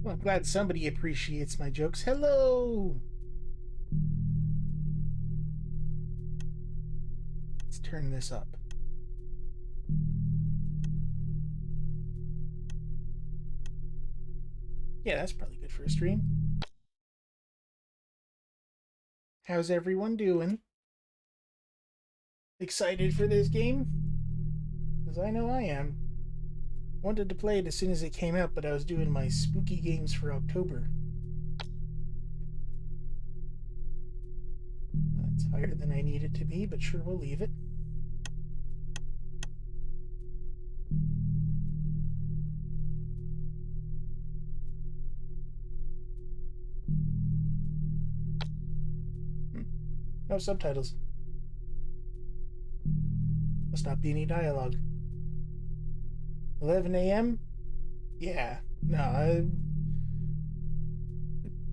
Well, I'm glad somebody appreciates my jokes. Hello! Let's turn this up. Yeah, that's probably good for a stream. How's everyone doing? Excited for this game? Because I know I am. Wanted to play it as soon as it came out, but I was doing my spooky games for October. That's higher than I need it to be, but sure, we'll leave it. No subtitles. Must not be any dialogue. 11 a.m.? Yeah. No, I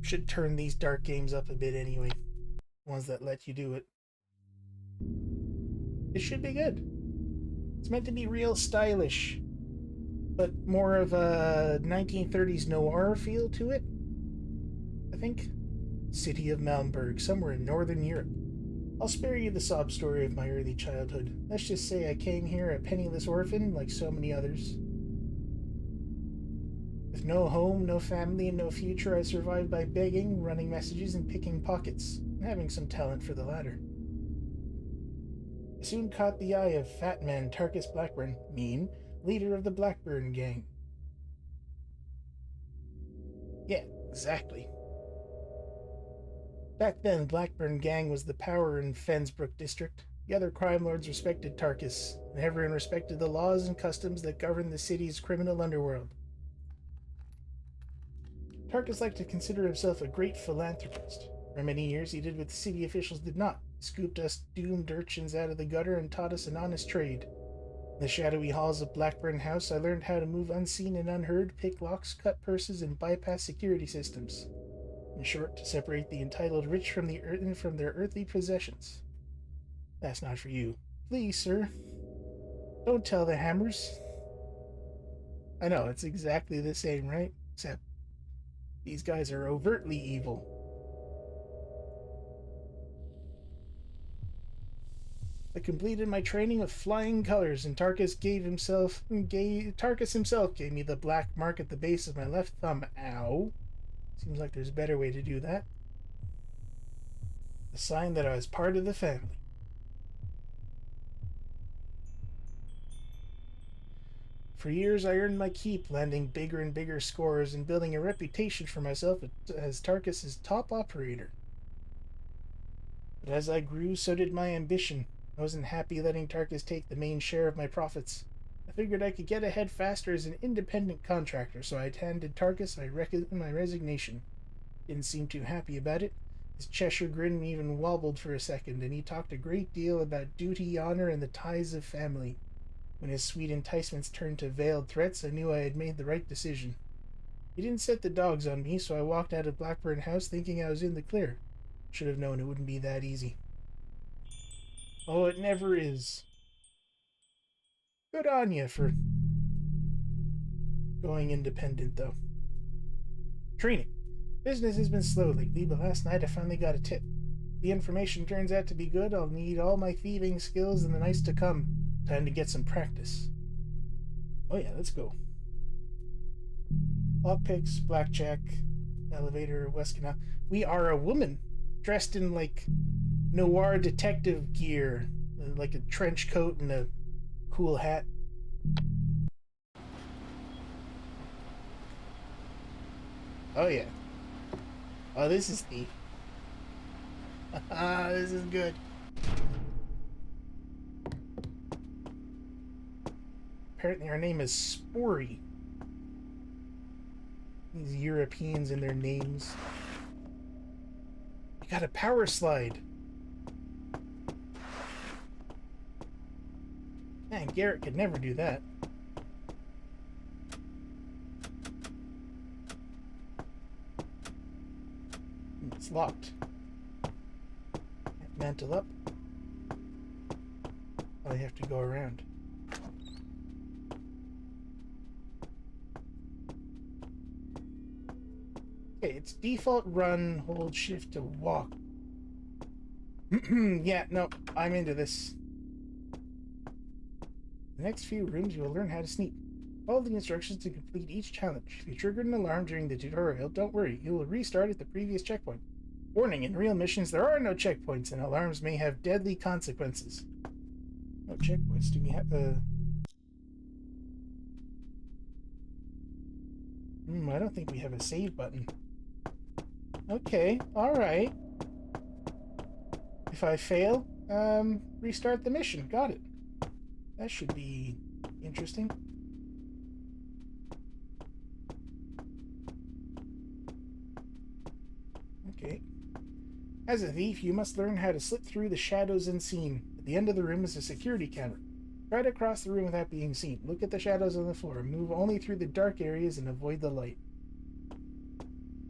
should turn these dark games up a bit anyway. Ones that let you do it. It should be good. It's meant to be real stylish, but more of a 1930s noir feel to it, I think. City of Malmberg, somewhere in northern Europe. I'll spare you the sob story of my early childhood. Let's just say I came here a penniless orphan like so many others. With no home, no family, and no future, I survived by begging, running messages, and picking pockets, and having some talent for the latter. I soon caught the eye of Fat Man Tarkus Blackburn, mean, leader of the Blackburn gang. Yeah, exactly. Back then, Blackburn gang was the power in Fensbrook district. The other crime lords respected Tarkus, and everyone respected the laws and customs that govern the city's criminal underworld. Tarkus liked to consider himself a great philanthropist. For many years, he did what the city officials did not. He scooped us doomed urchins out of the gutter and taught us an honest trade. In the shadowy halls of Blackburn House, I learned how to move unseen and unheard, pick locks, cut purses, and bypass security systems. In short, to separate the entitled rich from their earthly possessions. That's not for you. Please, sir. Don't tell the Hammers. I know, it's exactly the same, right? Except these guys are overtly evil. I completed my training with flying colors, and Tarkus himself gave me the black mark at the base of my left thumb. Ow. Seems like there's a better way to do that. A sign that I was part of the family. For years, I earned my keep, landing bigger and bigger scores and building a reputation for myself as Tarkus's top operator. But as I grew, so did my ambition. I wasn't happy letting Tarkus take the main share of my profits. I figured I could get ahead faster as an independent contractor, so I handed Tarkus my resignation. Didn't seem too happy about it. His Cheshire grin even wobbled for a second, and he talked a great deal about duty, honor, and the ties of family. When his sweet enticements turned to veiled threats, I knew I had made the right decision. He didn't set the dogs on me, so I walked out of Blackburn House thinking I was in the clear. Should have known it wouldn't be that easy. Oh, it never is. Good on you for going independent, though. Training. Business has been slow lately, but last night I finally got a tip. If the information turns out to be good, I'll need all my thieving skills in the nights to come. Time to get some practice. Oh yeah, let's go. Lockpicks, blackjack, elevator, West Canal. We are a woman, dressed in like noir detective gear, like a trench coat and a cool hat. Oh yeah. Oh, this is neat. Ah, this is good. Apparently our name is Spory. These Europeans and their names. We got a power slide. Man, Garrett could never do that. It's locked. Mantle up. I have to go around. Okay, it's default run, hold shift to walk. Yeah, no, I'm into this. The next few rooms you will learn how to sneak. Follow the instructions to complete each challenge. If you triggered an alarm during the tutorial, don't worry, you will restart at the previous checkpoint. Warning, in real missions there are no checkpoints and alarms may have deadly consequences. No checkpoints, do we have a... I don't think we have a save button. Okay, alright. If I fail, restart the mission. Got it. That should be interesting. Okay. As a thief, you must learn how to slip through the shadows unseen. At the end of the room is a security camera. Try to cross the room without being seen. Look at the shadows on the floor. Move only through the dark areas and avoid the light.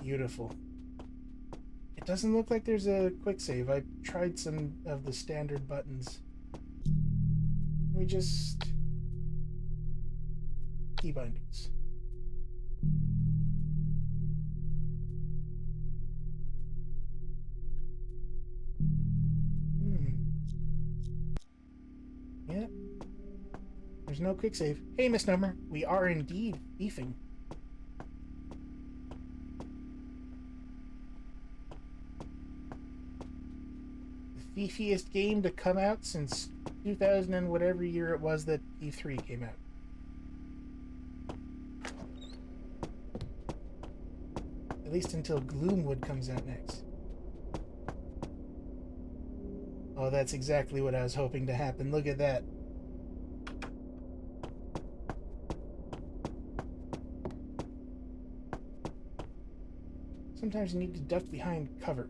Beautiful. It doesn't look like there's a quick save. I tried some of the standard buttons. We just... key bindings. Yeah. There's no quick save. Hey, Misnomer. We are indeed thiefing. The thiefiest game to come out since 2000 and whatever year it was that E3 came out. At least until Gloomwood comes out next. Oh, that's exactly what I was hoping to happen. Look at that. Sometimes you need to duck behind cover.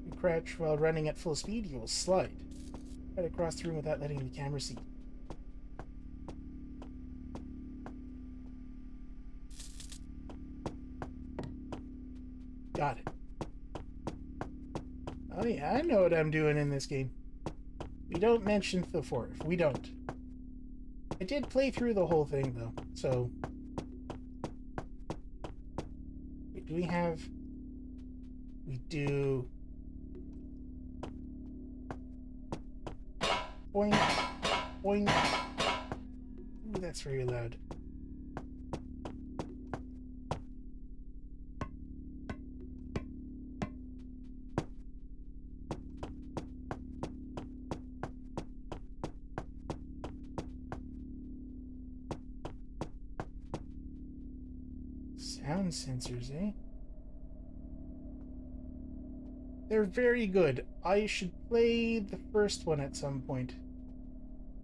You crouch while running at full speed, you will slide. Try to cross the room without letting the camera see. Got it. Oh yeah, I know what I'm doing in this game. We don't mention the fourth. We don't. I did play through the whole thing though, so... Wait, do we have... We do... Boing. Boing. Ooh, that's very loud. Sound sensors, eh? They're very good. I should play the first one at some point.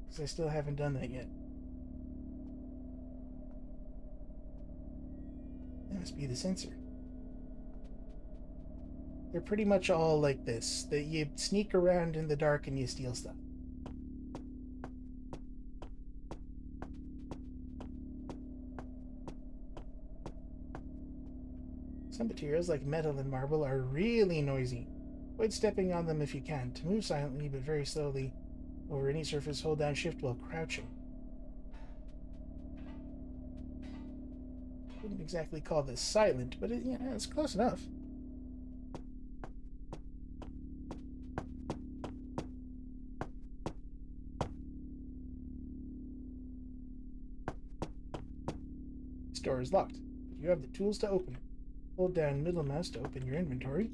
Because I still haven't done that yet. That must be the sensor. They're pretty much all like this. That you sneak around in the dark and you steal stuff. Some materials, like metal and marble, are really noisy. Avoid stepping on them if you can. To move silently but very slowly over any surface, hold down shift while crouching. Wouldn't exactly call this silent, but it's close enough. This door is locked, but you have the tools to open it. Hold down middle mouse to open your inventory.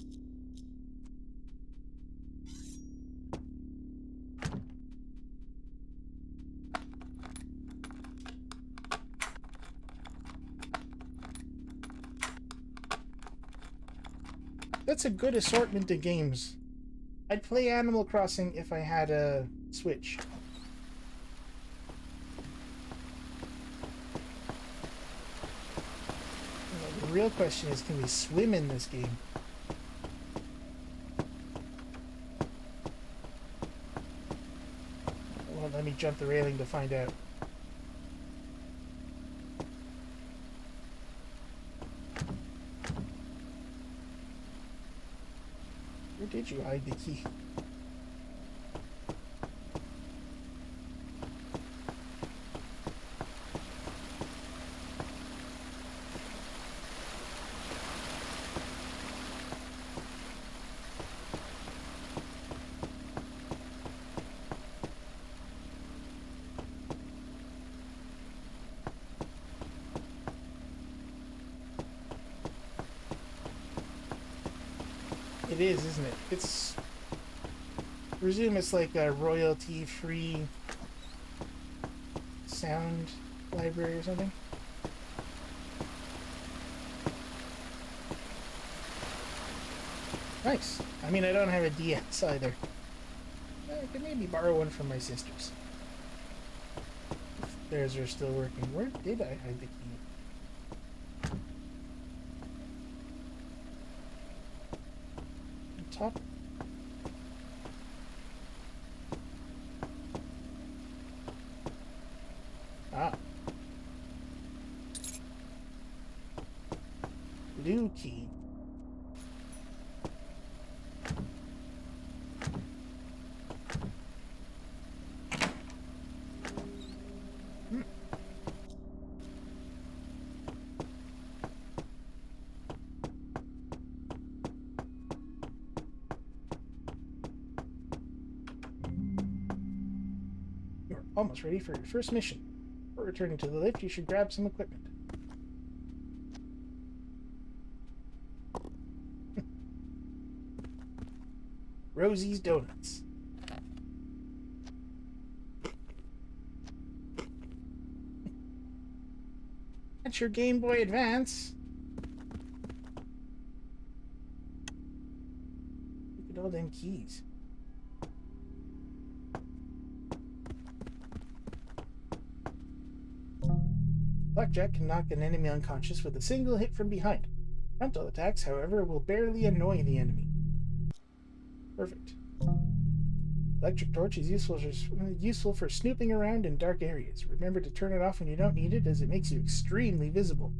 That's a good assortment of games. I'd play Animal Crossing if I had a Switch. The real question is, can we swim in this game? Well, let me jump the railing to find out. Where did you hide the key? It is, isn't it? It's... I presume it's like a royalty-free sound library or something. Nice. I mean, I don't have a DS either. I could maybe borrow one from my sisters. If theirs are still working. Where did I hide the key? On top? Ah. Blue key. You're almost ready for your first mission. Before returning to the lift, you should grab some equipment. Rosie's Donuts. That's your Game Boy Advance. Look at all them keys. Blackjack can knock an enemy unconscious with a single hit from behind. Frontal attacks, however, will barely annoy the enemy. Perfect. Electric torch is useful for snooping around in dark areas. Remember to turn it off when you don't need it, as it makes you extremely visible.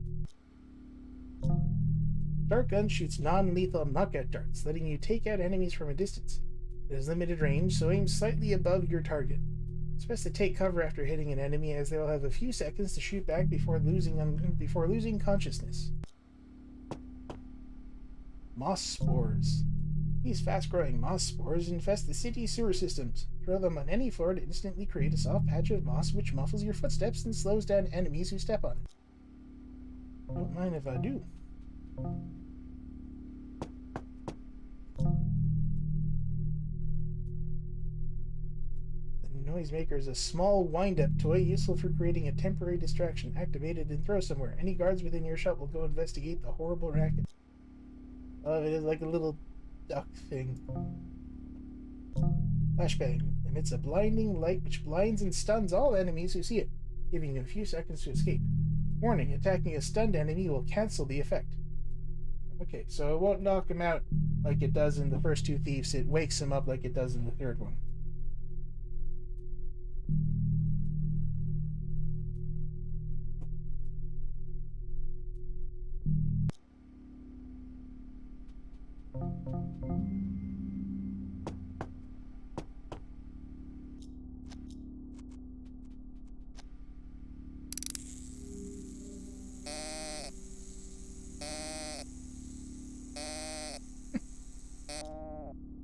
Dart gun shoots non-lethal knockout darts, letting you take out enemies from a distance. It has limited range, so aim slightly above your target. It's best to take cover after hitting an enemy, as they will have a few seconds to shoot back before losing consciousness. Moss spores. These fast-growing moss spores infest the city's sewer systems. Throw them on any floor to instantly create a soft patch of moss which muffles your footsteps and slows down enemies who step on it. Don't mind if I do. The Noisemaker is a small wind-up toy useful for creating a temporary distraction. Activate it and throw somewhere. Any guards within earshot will go investigate the horrible racket. Oh, it is like a little duck thing. Flashbang emits a blinding light which blinds and stuns all enemies who see it, giving you a few seconds to escape. Warning, attacking a stunned enemy will cancel the effect. Okay, so it won't knock him out like it does in the first two thieves. It wakes him up like it does in the third one.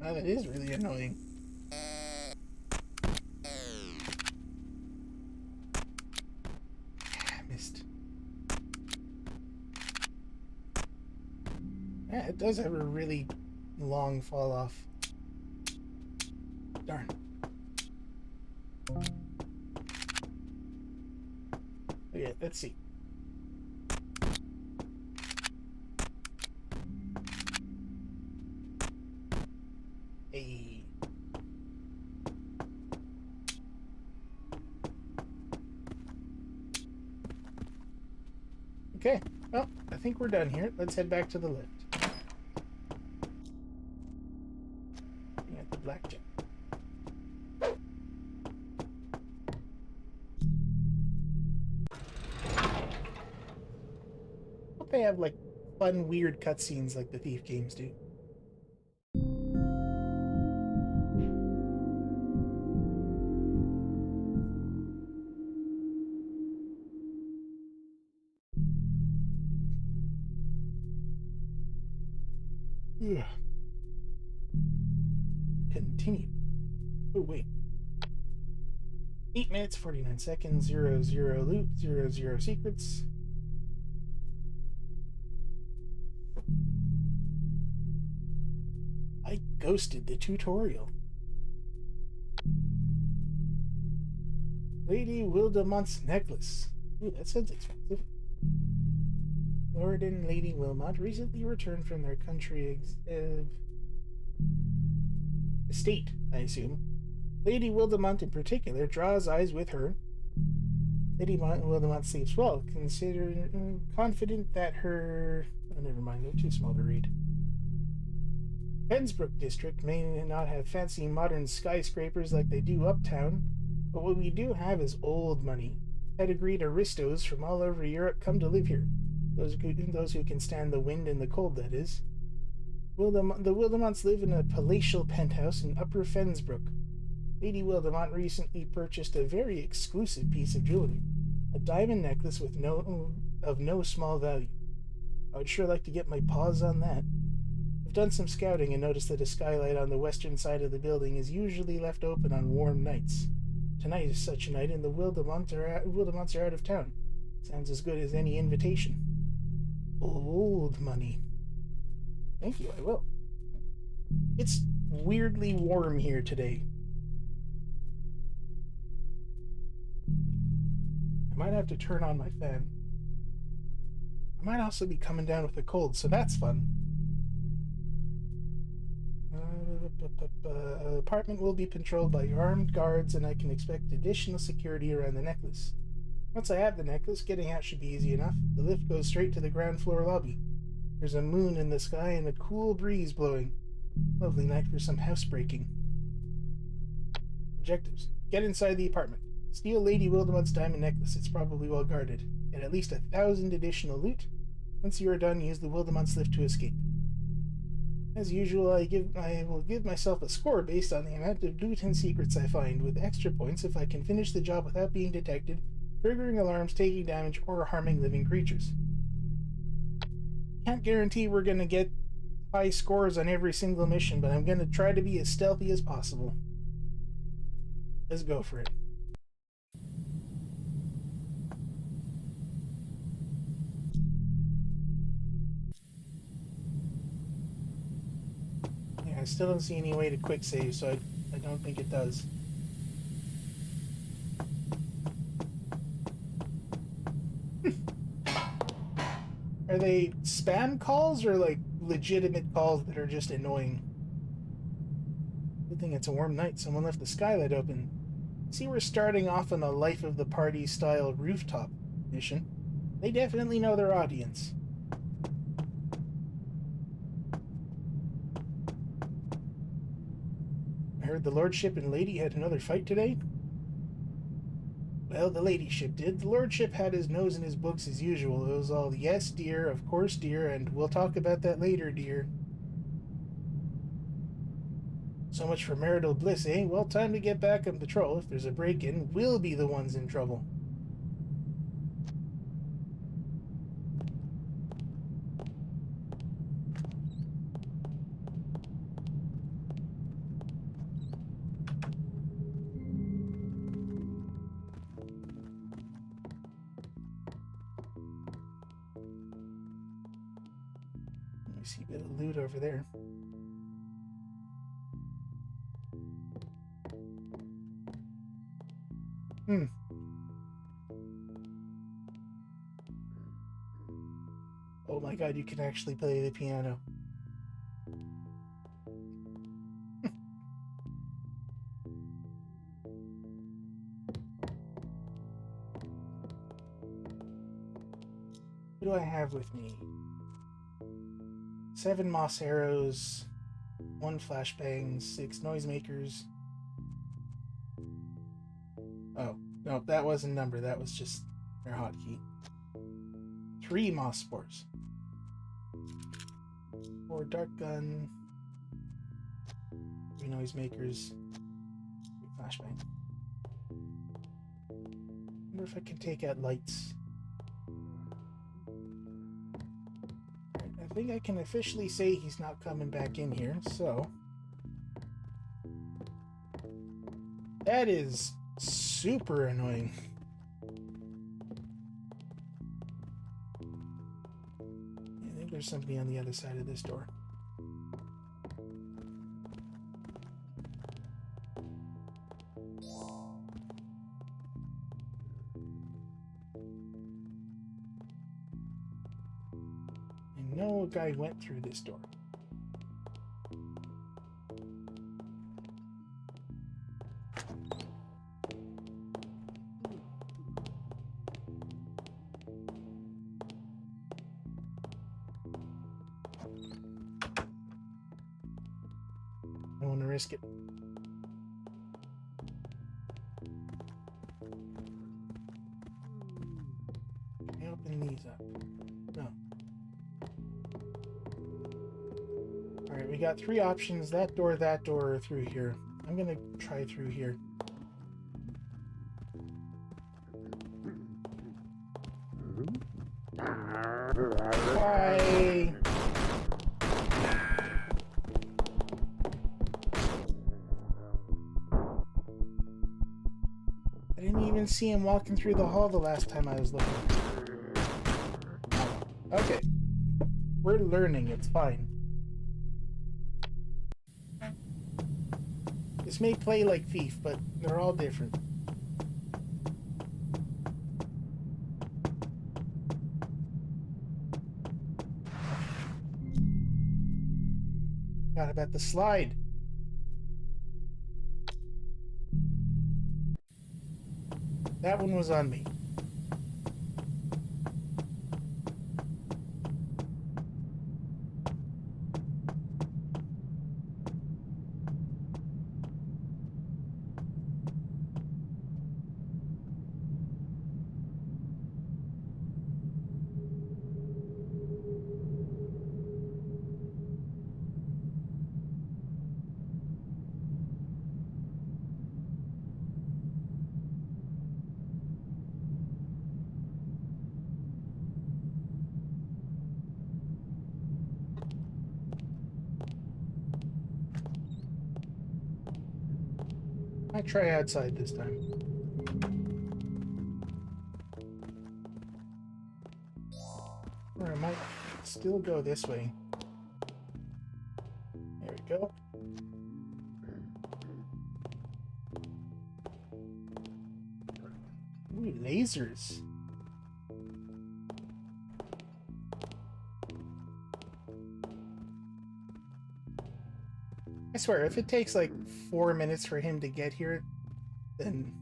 Oh, that is really annoying. Missed. Yeah, it does have a really long fall off. Darn. Okay, let's see. Hey. Okay, well, I think we're done here. Let's head back to the lift. Looking at the blackjack. Hope they have, like, fun, weird cutscenes like the Thief games do. Ugh. Continue. Oh, wait. 8 minutes, 49 seconds, 0, 0 loot, 0, 0 secrets. I ghosted the tutorial. Lady Wildemont's necklace. Ooh, that sounds expensive. Lord and Lady Wilmot recently returned from their country estate, I assume. Lady Wildemont in particular draws eyes with her. Lady Wildemont sleeps well, confident that her... Oh, never mind, they're too small to read. Pensbrook district may not have fancy modern skyscrapers like they do uptown, but what we do have is old money. Pedigreed aristos from all over Europe come to live here. Those who can stand the wind and the cold, that is. The Wildemonts live in a palatial penthouse in Upper Fensbrook. Lady Wildemont recently purchased a very exclusive piece of jewelry, a diamond necklace of no small value. I would sure like to get my paws on that. I've done some scouting and noticed that a skylight on the western side of the building is usually left open on warm nights. Tonight is such a night, and the Wildemonts are out of town. Sounds as good as any invitation. Old money. Thank you, I will. It's weirdly warm here today. I might have to turn on my fan. I might also be coming down with a cold, so that's fun. Apartment will be patrolled by armed guards, and I can expect additional security around the necklace. Once I have the necklace, getting out should be easy enough. The lift goes straight to the ground floor lobby. There's a moon in the sky and a cool breeze blowing. Lovely night for some housebreaking. Objectives. Get inside the apartment. Steal Lady Wildemont's diamond necklace. It's probably well guarded. Get at least 1,000 additional loot. Once you are done, use the Wildemont's lift to escape. As usual, I will give myself a score based on the amount of loot and secrets I find, with extra points if I can finish the job without being detected, triggering alarms, taking damage, or harming living creatures. Can't guarantee we're going to get high scores on every single mission, but I'm going to try to be as stealthy as possible. Let's go for it. Yeah, I still don't see any way to quick save, so I don't think it does. Are they spam calls or like legitimate calls that are just annoying? Good thing it's a warm night. Someone left the skylight open. See, we're starting off on a life of the party style rooftop mission. They definitely know their audience. I heard the lordship and lady had another fight today. Well, the ladyship did. The lordship had his nose in his books as usual. It was all, yes, dear, of course, dear, and we'll talk about that later, dear. So much for marital bliss, eh? Well, time to get back on patrol. If there's a break-in, we'll be the ones in trouble. I see a bit of loot over there. Oh my god, you can actually play the piano. What do I have with me? 7 moss arrows, 1 flashbang, 6 noisemakers. Oh, no, that wasn't number, that was just their hotkey. 3 moss spores. 4 dark gun, 3 noisemakers, 3 flashbang. Wonder if I can take out lights. I think I can officially say he's not coming back in here, so... That is super annoying. I think there's somebody on the other side of this door. know a guy went through this door. I want to risk it. Can I open these up? No. Alright, we got 3 options. That door, or through here. I'm gonna try through here. Why? I didn't even see him walking through the hall the last time I was looking. Okay. We're learning, it's fine. This may play like Thief, but they're all different. Forgot about the slide. That one was on me. I try outside this time. Or I might still go this way. There we go. Ooh, lasers. I swear, if it takes like 4 minutes for him to get here, then...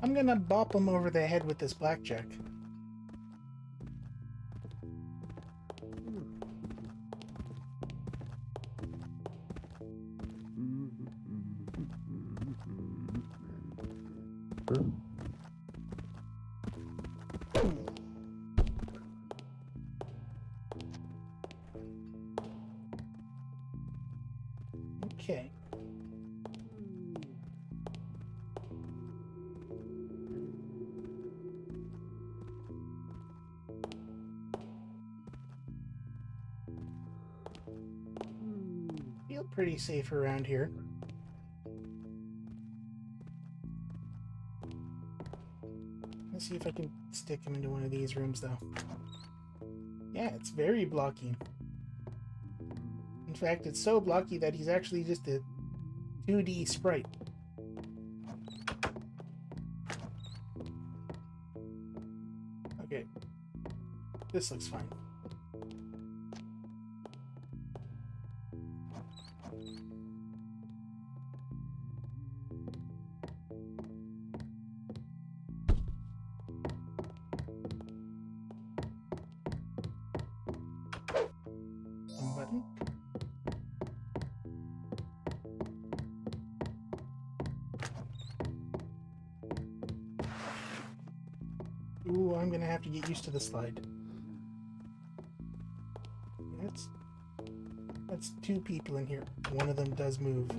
I'm gonna bop him over the head with this blackjack. Okay. Feel pretty safe around here. Let's see if I can stick him into one of these rooms, though. Yeah, it's very blocky. In fact, it's so blocky that he's actually just a 2D sprite. Okay. This looks fine. Button. Ooh, I'm gonna have to get used to the slide. That's 2 people in here. One of them does move.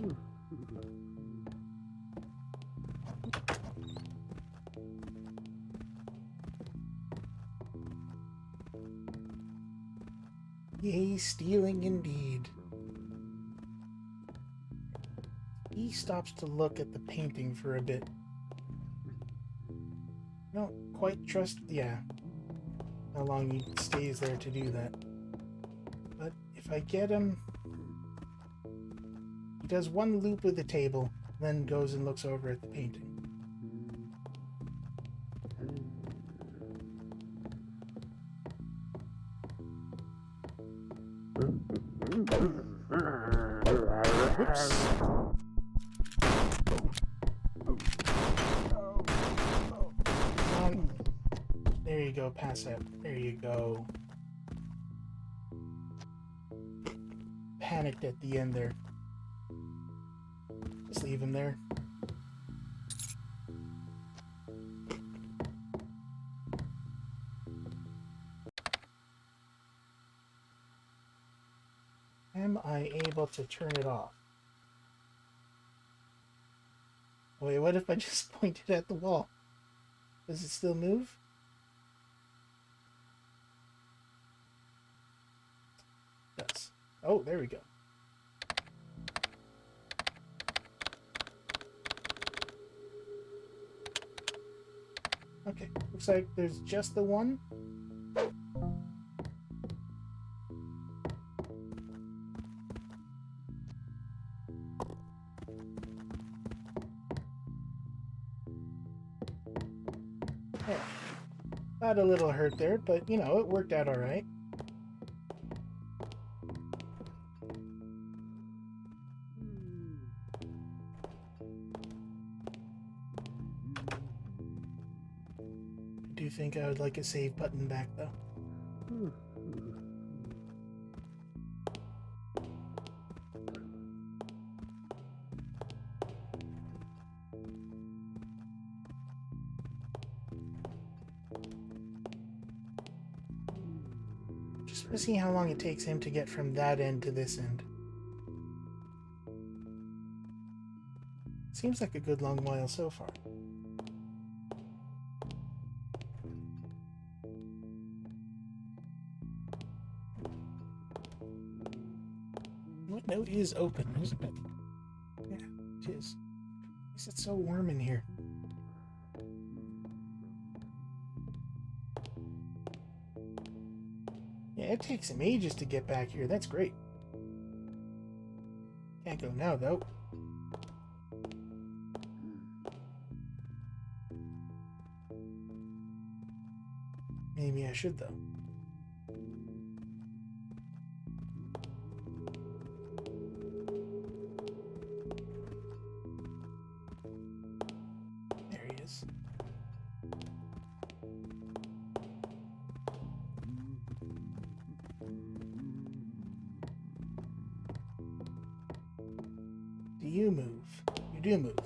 Yay, stealing indeed. He stops to look at the painting for a bit. I don't quite trust, yeah, how long he stays there to do that. But if I get him, he does one loop with the table, then goes and looks over at the painting. Whoops. There you go, pass out. There you go. Panicked at the end there. Just leave him there. Am I able to turn it off? Wait, what if I just pointed at the wall? Does it still move? It does. Oh, there we go. Okay, looks like there's just the one. Yeah. Got a little hurt there, but you know, it worked out alright. I do think I would like a save button back though. Just to see how long it takes him to get from that end to this end. Seems like a good long while so far. What note is open, isn't it? Yeah, it is. At least it's so warm in here. Yeah, it takes him ages to get back here. That's great. Can't go now, though. Maybe I should, though. There he is. Do you move? You do move.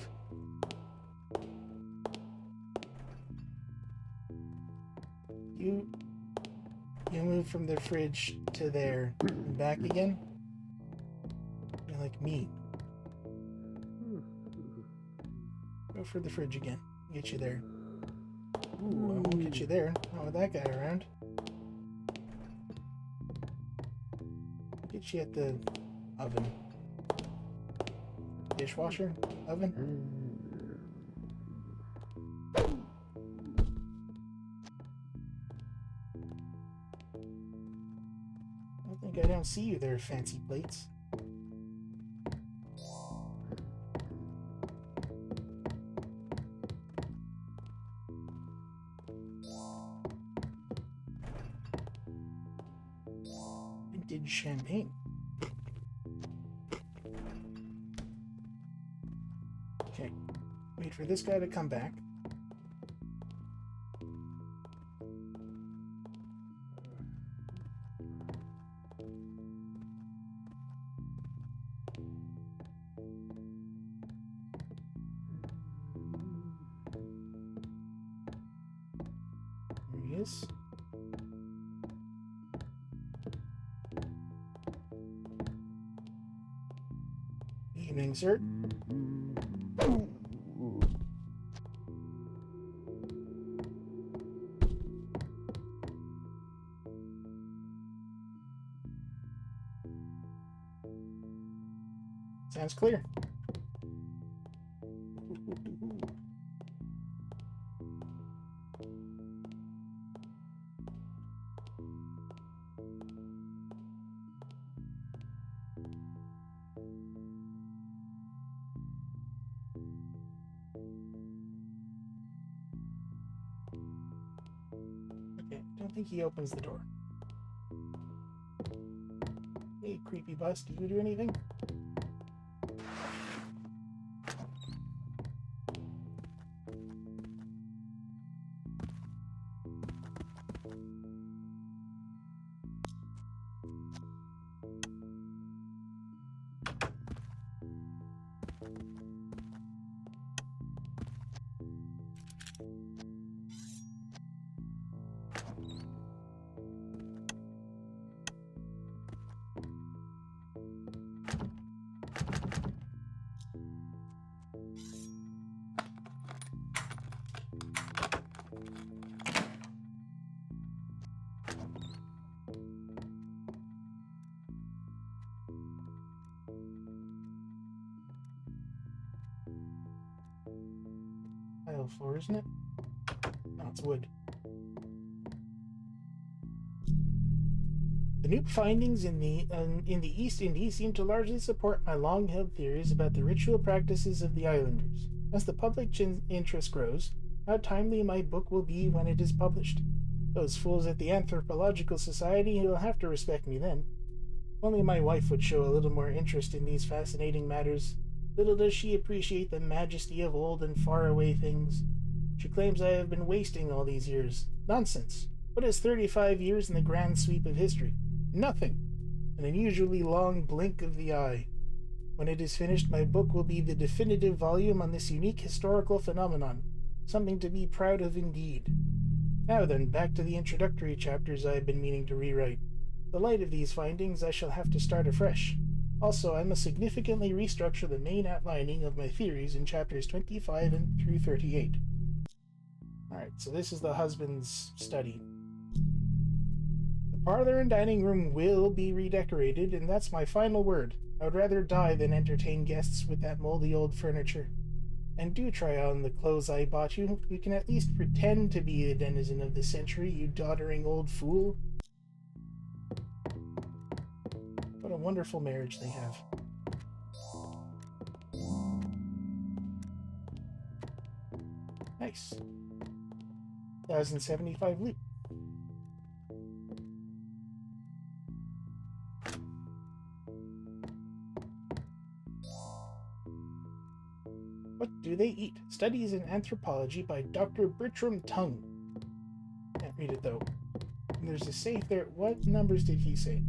You move from the fridge to there and back again? You're like me. Go for the fridge again. Get you there. Ooh, I won't get you there. Not with that guy around. Get you at the oven. Dishwasher? Oven? I don't see you there, fancy plates. Vintage champagne. Okay, wait for this guy to come back. Is. Evening, sir. Sounds clear. Okay, don't think he opens the door. Hey, creepy bus, do you do anything? Tile floor, isn't it? No, it's wood. The new findings in the East Indies seem to largely support my long-held theories about the ritual practices of the islanders. As the public interest grows, how timely my book will be when it is published. Those fools at the Anthropological Society will have to respect me then. Only my wife would show a little more interest in these fascinating matters. Little does she appreciate the majesty of old and faraway things. She claims I have been wasting all these years. Nonsense. What is 35 years in the grand sweep of history? Nothing. An unusually long blink of the eye. When it is finished, my book will be the definitive volume on this unique historical phenomenon. Something to be proud of indeed. Now then, back to the introductory chapters I have been meaning to rewrite. In the light of these findings, I shall have to start afresh. Also, I must significantly restructure the main outlining of my theories in chapters 25 and through 38. Alright, so this is the husband's study. The parlor and dining room will be redecorated, and that's my final word. I would rather die than entertain guests with that moldy old furniture. And do try on the clothes I bought you. You can at least pretend to be a denizen of the century, you doddering old fool. What a wonderful marriage they have. Nice. 1075 loot. What do they eat? Studies in Anthropology by Dr. Bertram Tung. Can't read it though. And there's a safe there. What numbers did he say?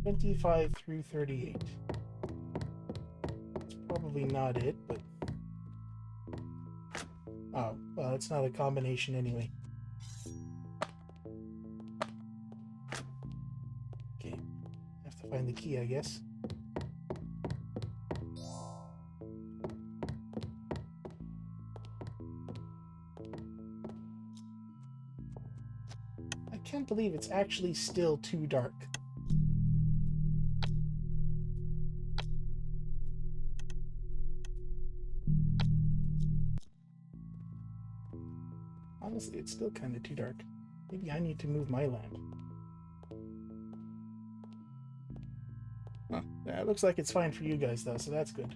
25 through 38. It's probably not it, but... Oh, well, it's not a combination anyway. Okay. Have to find the key, I guess. I can't believe it's actually still too dark. Honestly, it's still kind of too dark. Maybe I need to move my lamp. Huh. Yeah, it looks like it's fine for you guys, though, so that's good.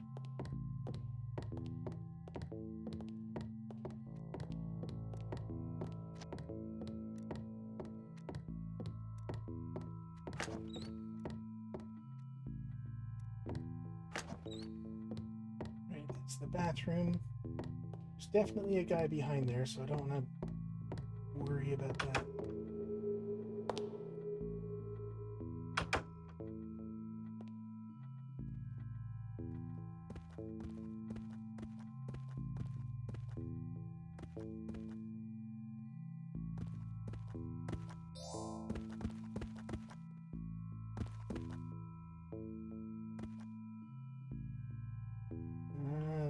Right, that's the bathroom. There's definitely a guy behind there, so I don't want to worry about that.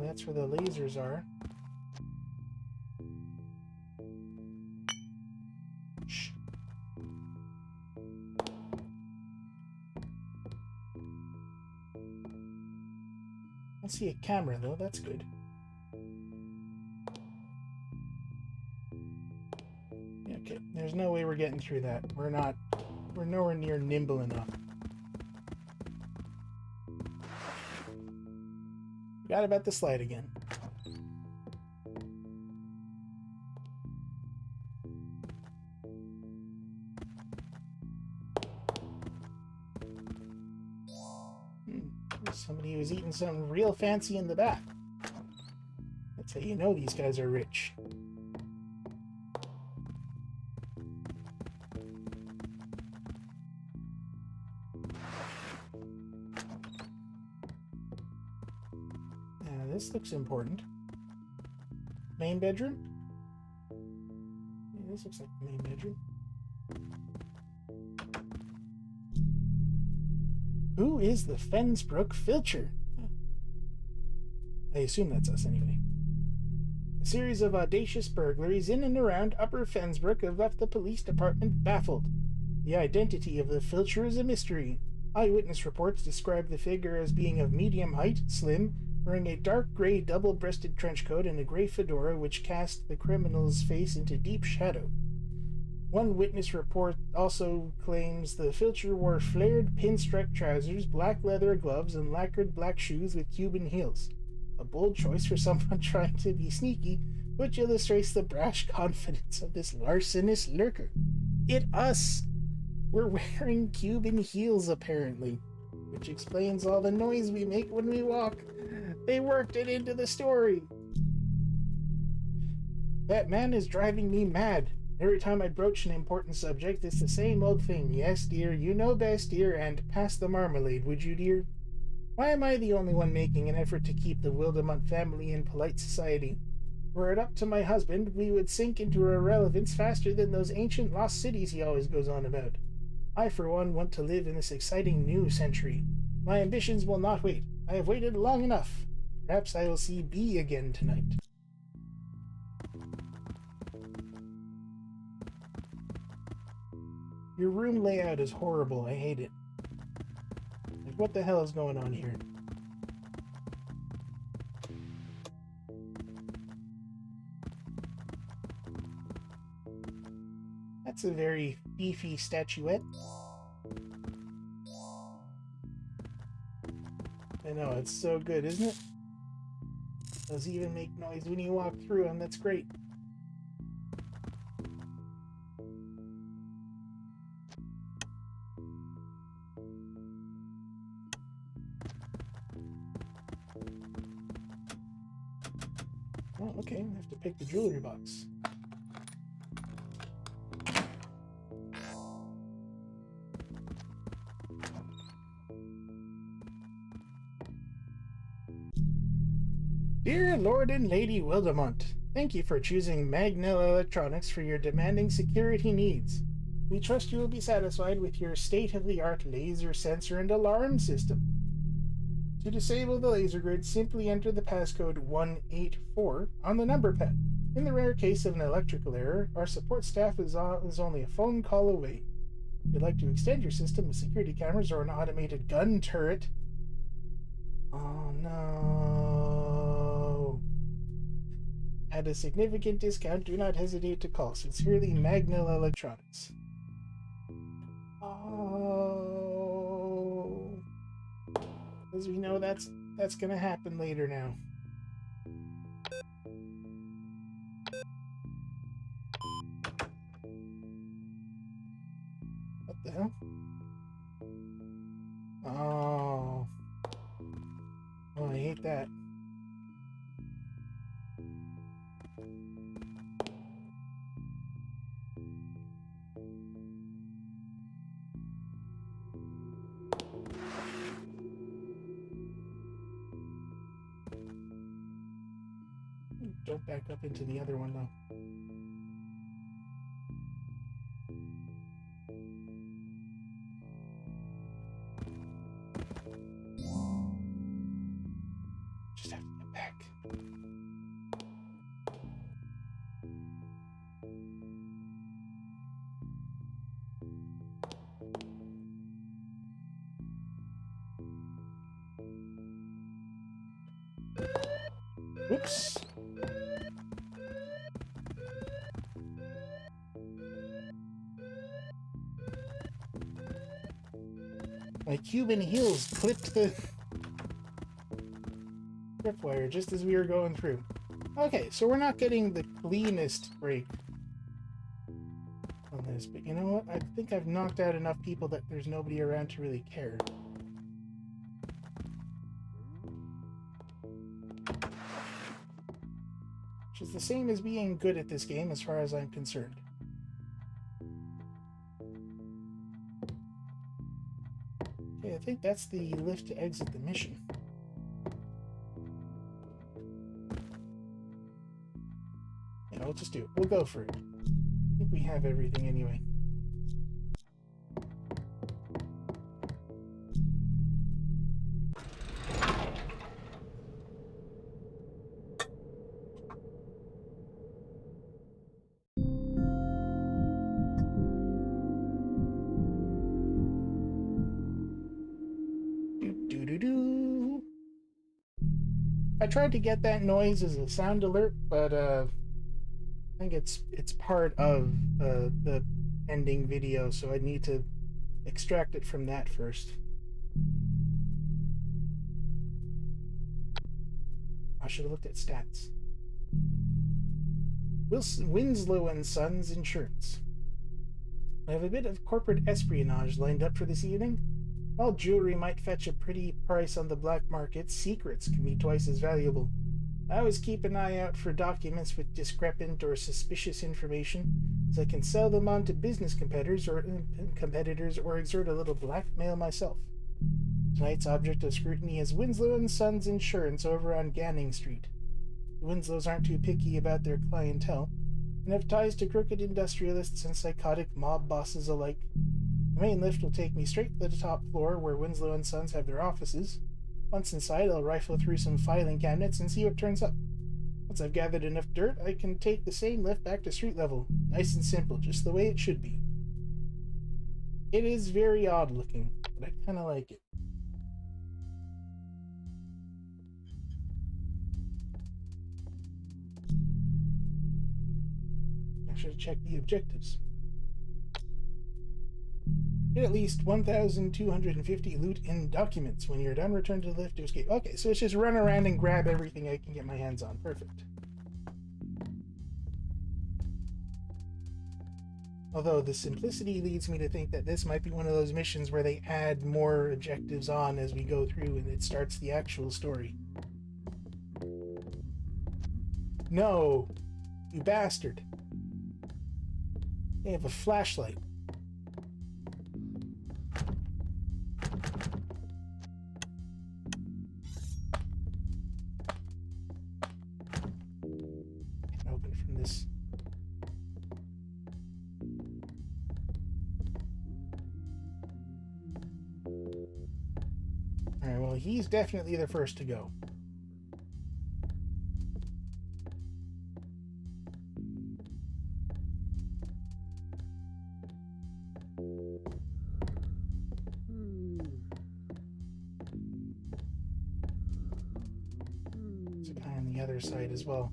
That's where the lasers are. Shh. I see a camera though, that's good. Yeah, okay, there's no way we're getting through that. We're nowhere near nimble enough. Forgot about the slide again. was eating something real fancy in the back. That's how you know these guys are rich. This looks important. Main bedroom? Yeah, this looks like the main bedroom. Who is the Fensbrook Filcher? I assume that's us anyway. A series of audacious burglaries in and around Upper Fensbrook have left the police department baffled. The identity of the Filcher is a mystery. Eyewitness reports describe the figure as being of medium height, slim, wearing a dark gray double-breasted trench coat and a gray fedora which cast the criminal's face into deep shadow. One witness report also claims the Filcher wore flared pinstripe trousers, black leather gloves, and lacquered black shoes with Cuban heels. A bold choice for someone trying to be sneaky, which illustrates the brash confidence of this larcenous lurker. It us! We're wearing Cuban heels, apparently, which explains all the noise we make when we walk. They worked it into the story. That man is driving me mad. Every time I broach an important subject, it's the same old thing. Yes, dear, you know best, dear, and pass the marmalade, would you, dear? Why am I the only one making an effort to keep the Wildemont family in polite society? Were it up to my husband, we would sink into irrelevance faster than those ancient lost cities he always goes on about. I, for one, want to live in this exciting new century. My ambitions will not wait. I have waited long enough. Perhaps I will see B again tonight. Your room layout is horrible. I hate it. Like, what the hell is going on here? That's a very beefy statuette. I know, it's so good, isn't it? Does even make noise when you walk through them. That's great. Oh, okay. I have to pick the jewelry box. Dear Lord and Lady Wildemont, thank you for choosing Magnell Electronics for your demanding security needs. We trust you will be satisfied with your state-of-the-art laser sensor and alarm system. To disable the laser grid, simply enter the passcode 184 on the number pad. In the rare case of an electrical error, our support staff is only a phone call away. If you'd like to extend your system with security cameras or an automated gun turret... Oh no... At a significant discount, do not hesitate to call. Sincerely, Magnell Electronics. Oh... As we know, that's gonna happen later now. What the hell? Oh. Oh, I hate that. Jump back up into the other one, though. Just have to get back. Oops. My Cuban heels clipped the tripwire just as we were going through. Okay, so we're not getting the cleanest break on this, but you know what? I think I've knocked out enough people that there's nobody around to really care. which is the same as being good at this game as far as I'm concerned. Okay, I think that's the lift to exit the mission. Yeah, we'll just do it. We'll go for it. I think we have everything anyway. I tried to get that noise as a sound alert, but I think it's part of the ending video, so I need to extract it from that first. I should have looked at stats. Winslow and Sons Insurance. I have a bit of corporate espionage lined up for this evening. While jewelry might fetch a pretty price on the black market, secrets can be twice as valuable. I always keep an eye out for documents with discrepant or suspicious information, as I can sell them on to business competitors or exert a little blackmail myself. Tonight's object of scrutiny is Winslow and Sons Insurance over on Ganning Street. The Winslows aren't too picky about their clientele, and have ties to crooked industrialists and psychotic mob bosses alike. The main lift will take me straight to the top floor where Winslow and Sons have their offices. Once inside, I'll rifle through some filing cabinets and see what turns up. Once I've gathered enough dirt, I can take the same lift back to street level. Nice and simple, just the way it should be. It is very odd looking, but I kind of like it. I should check the objectives. Get at least 1,250 loot in documents. When you're done, return to the lift to escape. Okay, so it's just run around and grab everything I can get my hands on. Perfect. Although the simplicity leads me to think that this might be one of those missions where they add more objectives on as we go through and it starts the actual story. No! You bastard. They have a flashlight. Can't open from this. Alright, well, he's definitely the first to go. Side as well.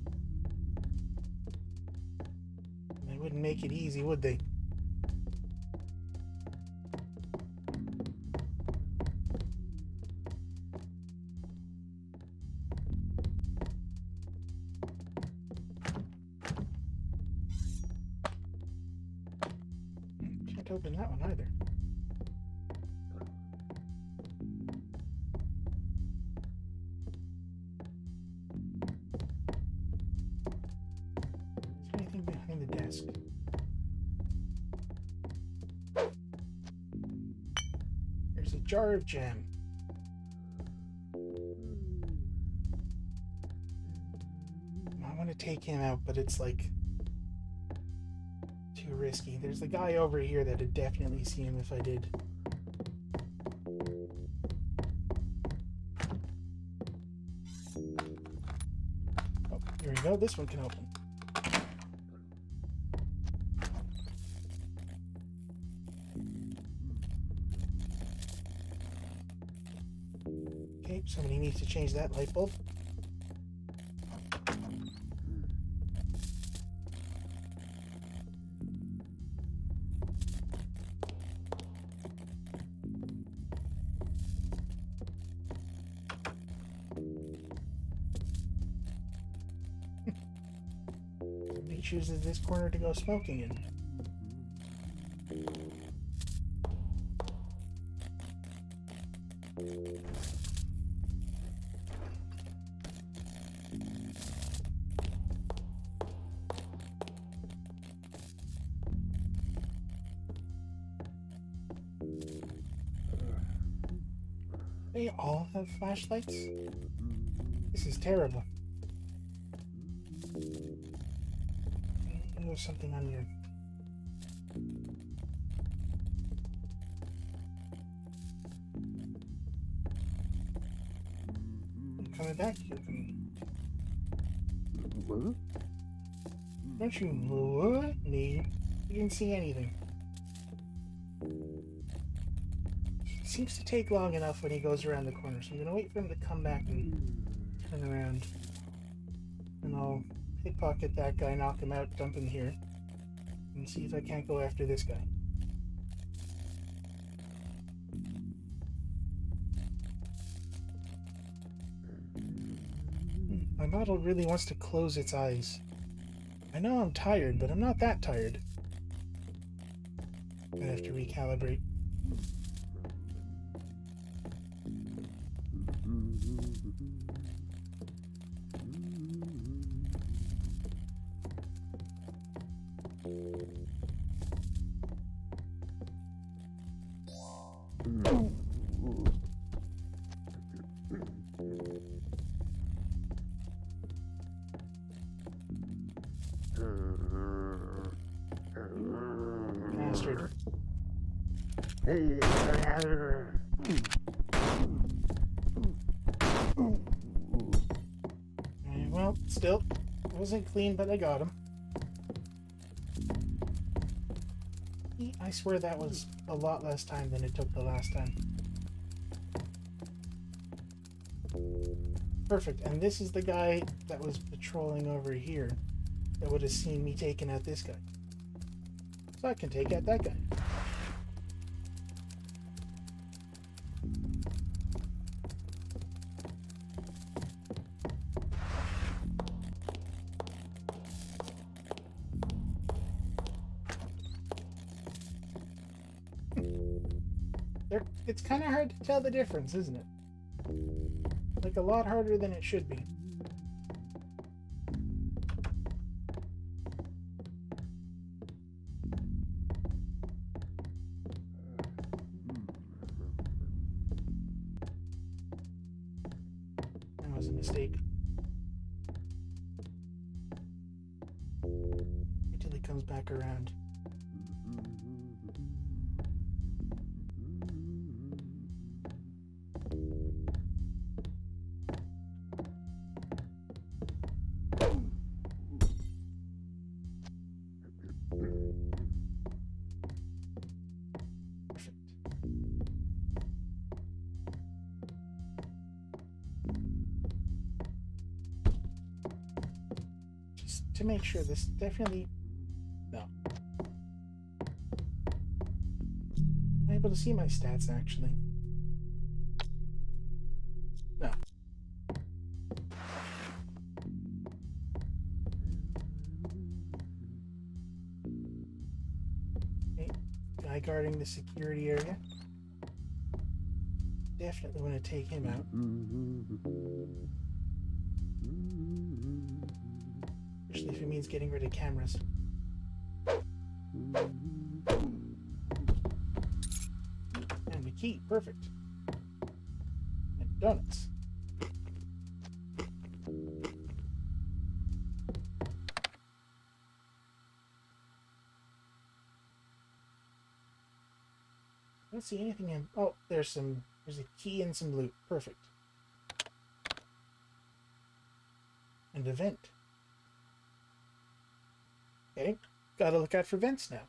They wouldn't make it easy, would they? Can't open that one either. There's a jar of jam. I want to take him out, but it's like too risky. There's the guy over here that'd definitely see him if I did. Oh, here we go. This one can open. Okay, somebody needs to change that light bulb. Somebody chooses this corner to go smoking in. They all have flashlights? This is terrible. There's something on your... I'm coming back here. What? Don't you need? You didn't see anything. It seems to take long enough when he goes around the corner, so I'm gonna wait for him to come back and turn around. And I'll pickpocket that guy, knock him out, dump him here, and see if I can't go after this guy. My model really wants to close its eyes. I know I'm tired, but I'm not that tired. I have to recalibrate. Bastard. Well, still, wasn't clean, but I got him. I swear that was a lot less time than it took the last time. Perfect, and this is the guy that was patrolling over here that would have seen me taking out this guy. So I can take out that guy. It's kind of hard to tell the difference, isn't it? Like, a lot harder than it should be. That was a mistake. Until he comes back around. To make sure this definitely... No. I'm able to see my stats, actually. No. Okay. Guy guarding the security area. Definitely want to take him out. Especially if it means getting rid of cameras. And the key, perfect. And donuts. I don't see anything in... Oh, there's a key and some loot. Perfect. And a vent. Okay, gotta look out for vents now.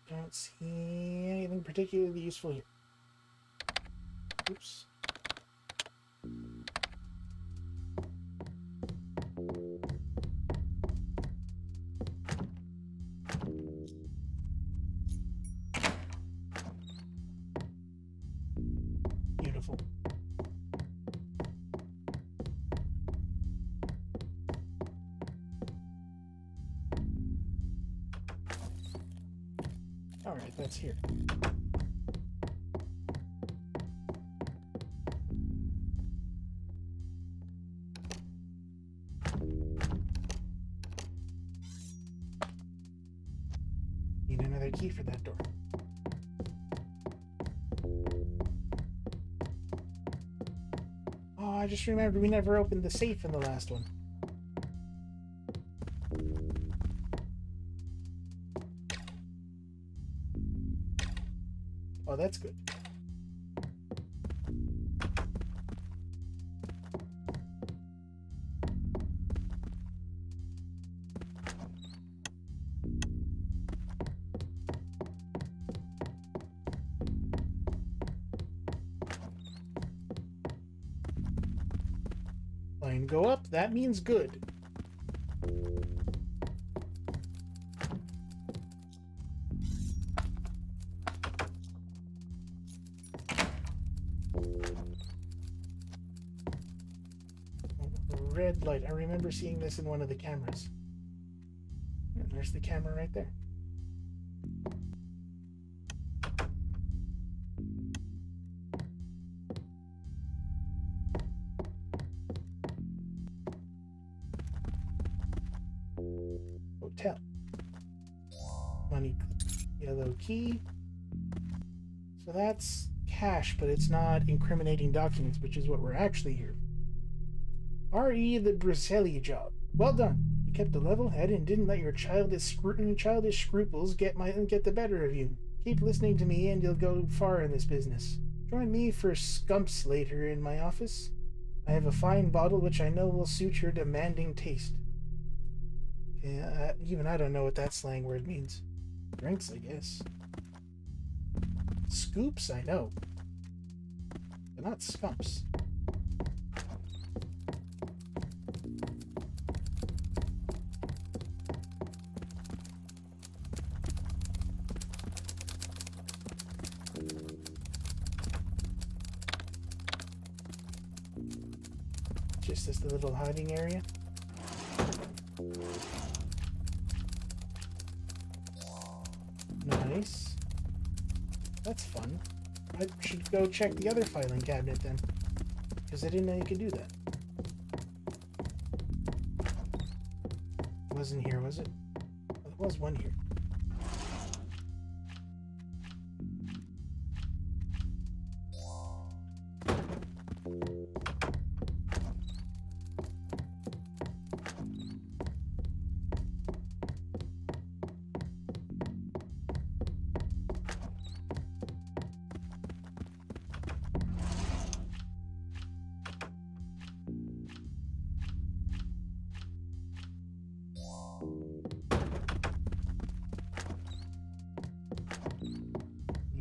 Don't see anything particularly useful here. Oops. Beautiful. All right, that's here. a key for that door. Oh, I just remembered we never opened the safe in the last one. Oh, that's good. Line go up, that means good. Red light. I remember seeing this in one of the cameras. And there's the camera right there. Hotel. Money. Yellow key. So that's cash, but it's not incriminating documents, which is what we're actually here for. R.E. the Briselli job. Well done. You kept a level head and didn't let your childish scruples get the better of you. Keep listening to me and you'll go far in this business. Join me for scumps later in my office. I have a fine bottle which I know will suit your demanding taste. Yeah, even I don't know what that slang word means. Drinks, I guess. Scoops, I know. But not scumps. Just this little hiding area. Nice. That's fun. I should go check the other filing cabinet then, because I didn't know you could do that. It wasn't here, was it? Well, there was one here.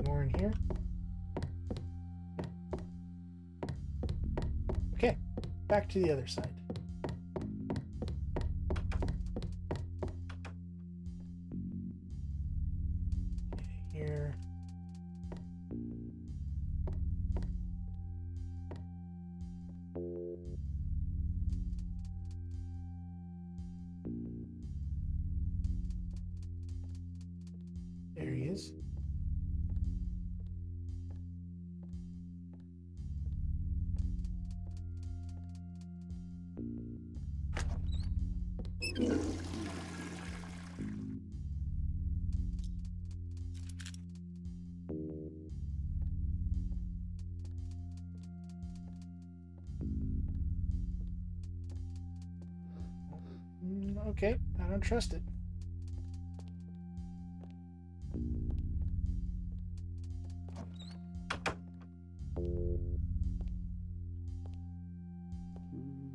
More in here. Okay, back to the other side. Okay, here. There he is. Okay, I don't trust it.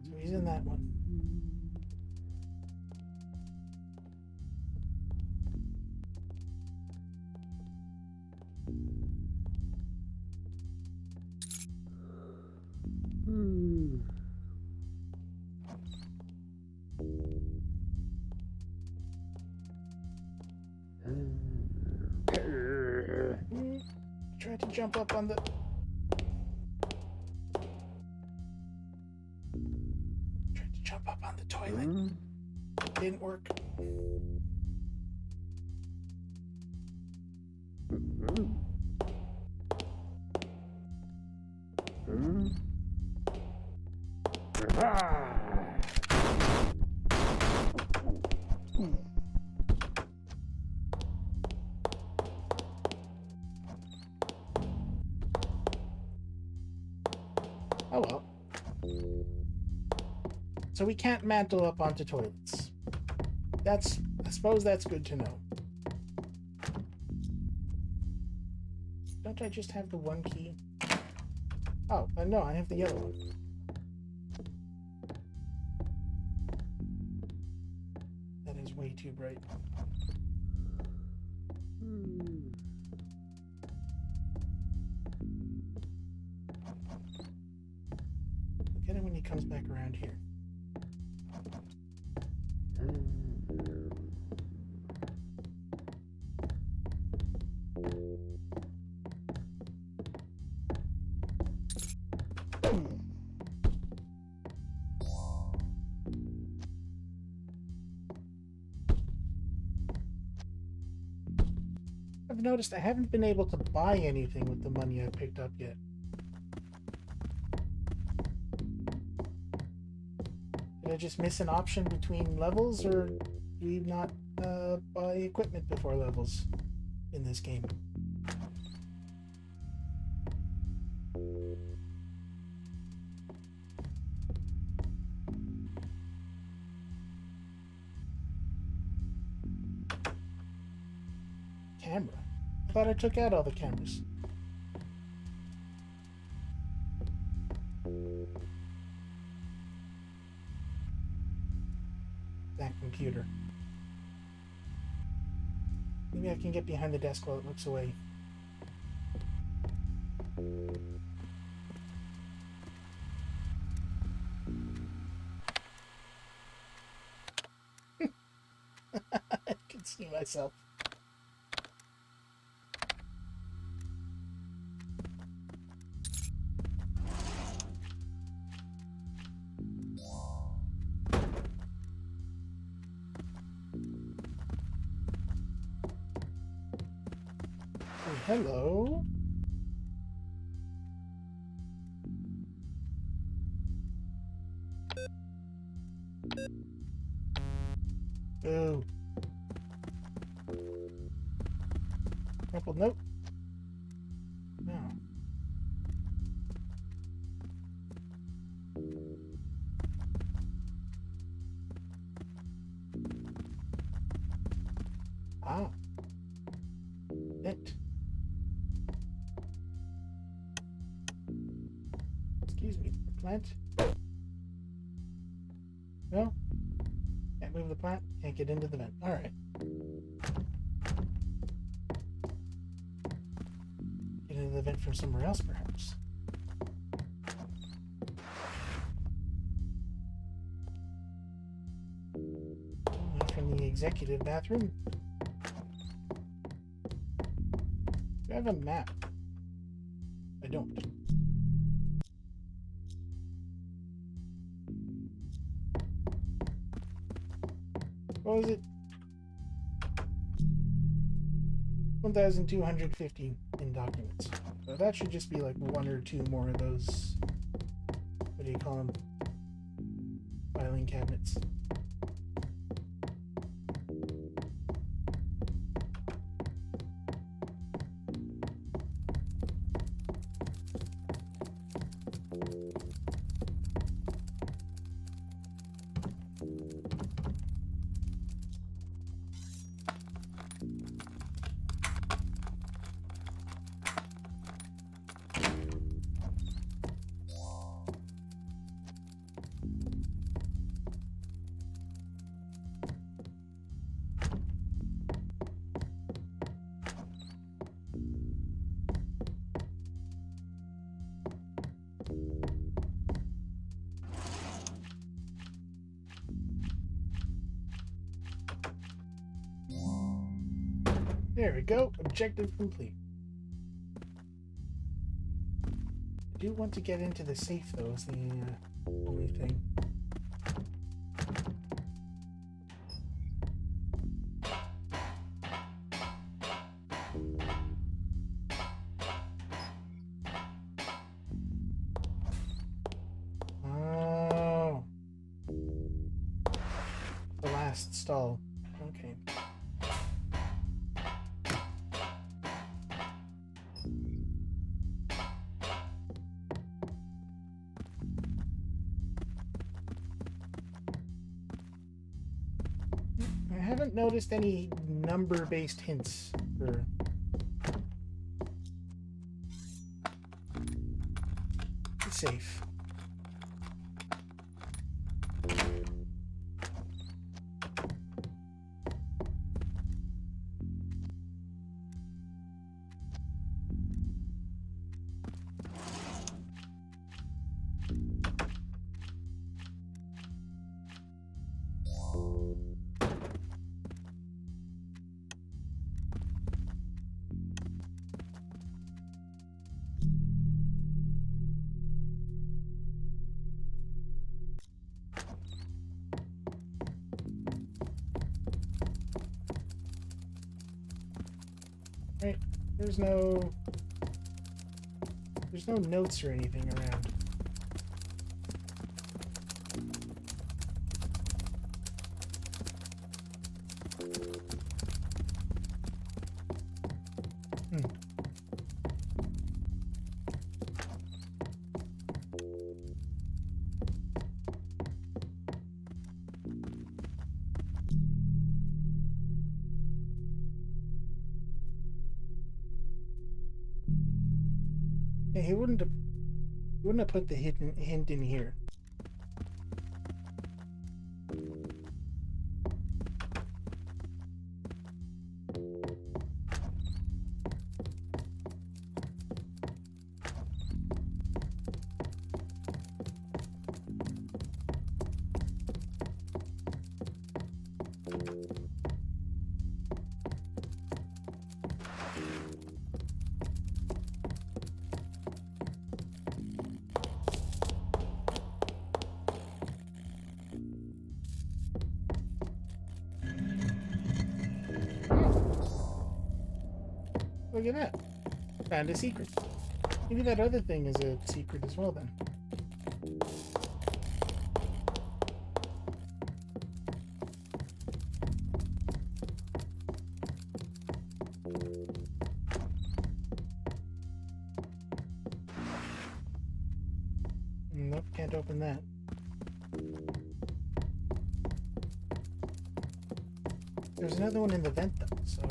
So he's in that one. Tried to jump up on the... Tried to jump up on the toilet. Didn't work. Oh well. So we can't mantle up onto toilets. I suppose that's good to know. Don't I just have the one key? Oh, no, I have the yellow one. That is way too bright. Look at him when he comes back around here. I've noticed I haven't been able to buy anything with the money I've picked up yet. Did I just miss an option between levels, or do we not buy equipment before levels in this game? Camera? I thought I took out all the cameras. That computer. Maybe I can get behind the desk while it looks away. I can see myself. Hello. Ooh. Crumpled note. No. Ah. It. Excuse me. Plant. No. Can't move the plant. Can't get into the vent. All right. Get into the vent from somewhere else, perhaps. From the executive bathroom. Do I have a map? I don't. What was it? 1,250 in documents. So that should just be like one or two more of those. What do you call them? Filing cabinets. There we go. Objective complete. I do want to get into the safe, though, is the only thing. Oh. The last stall. Okay. I haven't noticed any number-based hints for... safe. Right, there's no notes or anything around. Yeah, he wouldn't have put the hint in here. Look at that. Found a secret. Maybe that other thing is a secret as well then. Nope, can't open that. There's another one in the vent though, so...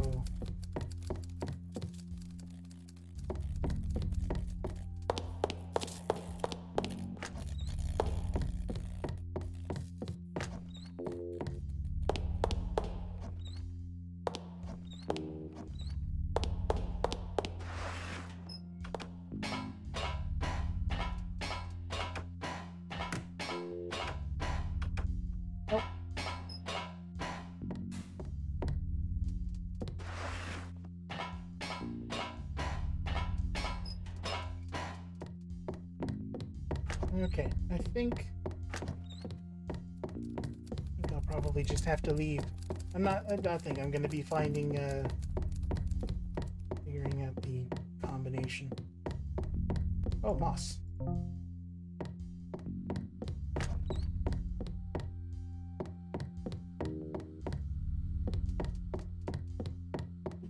Oh. Okay, I think I'll probably just have to leave. I don't think I'm gonna be figuring out the combination. Oh, moss.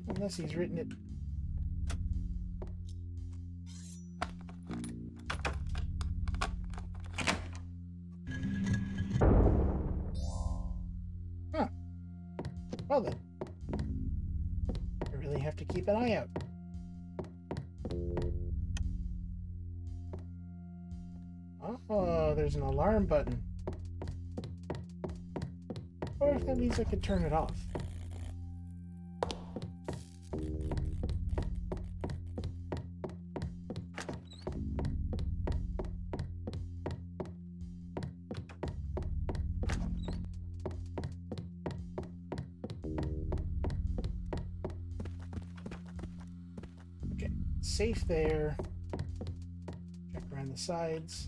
Unless he's written it. Huh. Well then. I really have to keep an eye out. Oh, there's an alarm button. Or if that means I could turn it off. Okay, safe there. Check around the sides.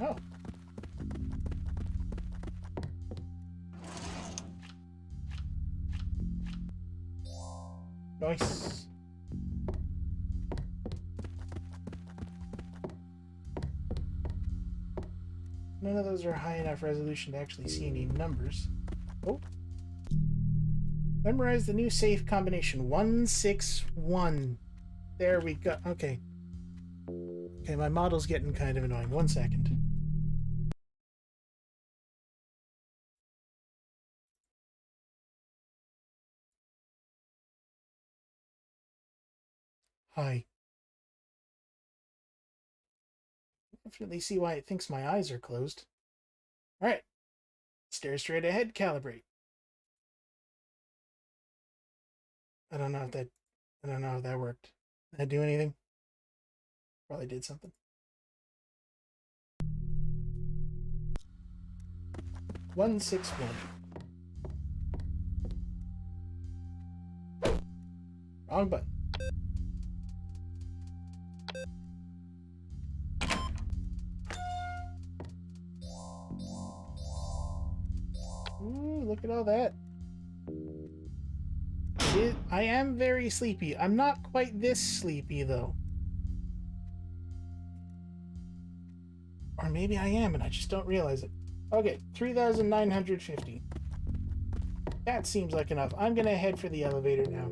Oh. Nice. None of those are high enough resolution to actually see any numbers. Oh. Memorize the new safe combination. 161. There we go. Okay. Okay, my model's getting kind of annoying. 1 second. Hi. Definitely see why it thinks my eyes are closed. Alright. Stare straight ahead, calibrate. I don't know if that worked. Did that do anything? Probably did something. 161. Wrong button. Ooh, look at all that. I am very sleepy. I'm not quite this sleepy, though. Or maybe I am, and I just don't realize it. Okay, 3,950. That seems like enough. I'm gonna head for the elevator now.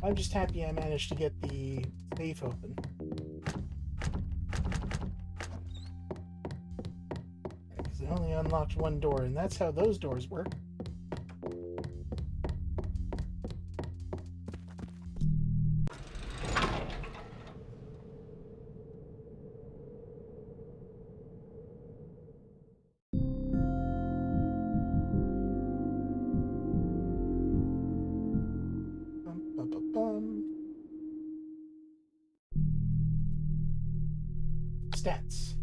I'm just happy I managed to get the safe open. Because I only unlocked one door, and that's how those doors work. Stats.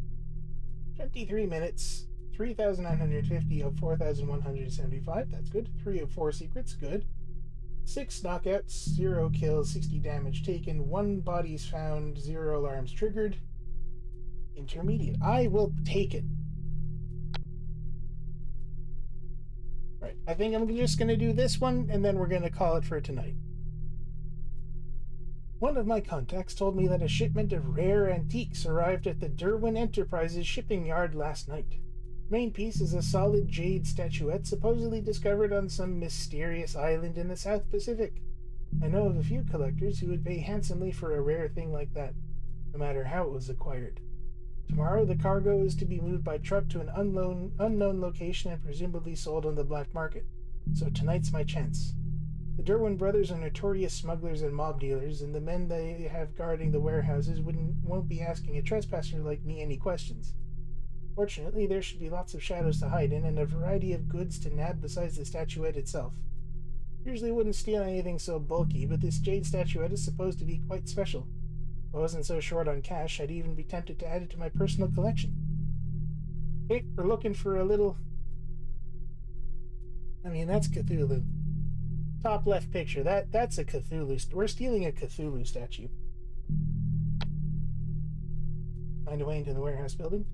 23 minutes, 3,950 of 4,175. That's good. 3 of 4 secrets. Good. 6 knockouts, 0 kills, 60 damage taken, 1 bodies found, 0 alarms triggered. Intermediate. I will take it. Right. I think I'm just going to do this one, and then we're going to call it for tonight. One of my contacts told me that a shipment of rare antiques arrived at the Derwin Enterprises shipping yard last night. Main piece is a solid jade statuette supposedly discovered on some mysterious island in the South Pacific. I know of a few collectors who would pay handsomely for a rare thing like that, no matter how it was acquired. Tomorrow the cargo is to be moved by truck to an unknown location and presumably sold on the black market. So tonight's my chance. The Derwin brothers are notorious smugglers and mob dealers, and the men they have guarding the warehouses won't be asking a trespasser like me any questions. Fortunately, there should be lots of shadows to hide in and a variety of goods to nab besides the statuette itself. Usually wouldn't steal anything so bulky, but this jade statuette is supposed to be quite special. If I wasn't so short on cash, I'd even be tempted to add it to my personal collection. Okay, we're looking for a little... I mean, that's Cthulhu. Top left picture, that's a Cthulhu. We're stealing a Cthulhu statue. Find a way into the warehouse building.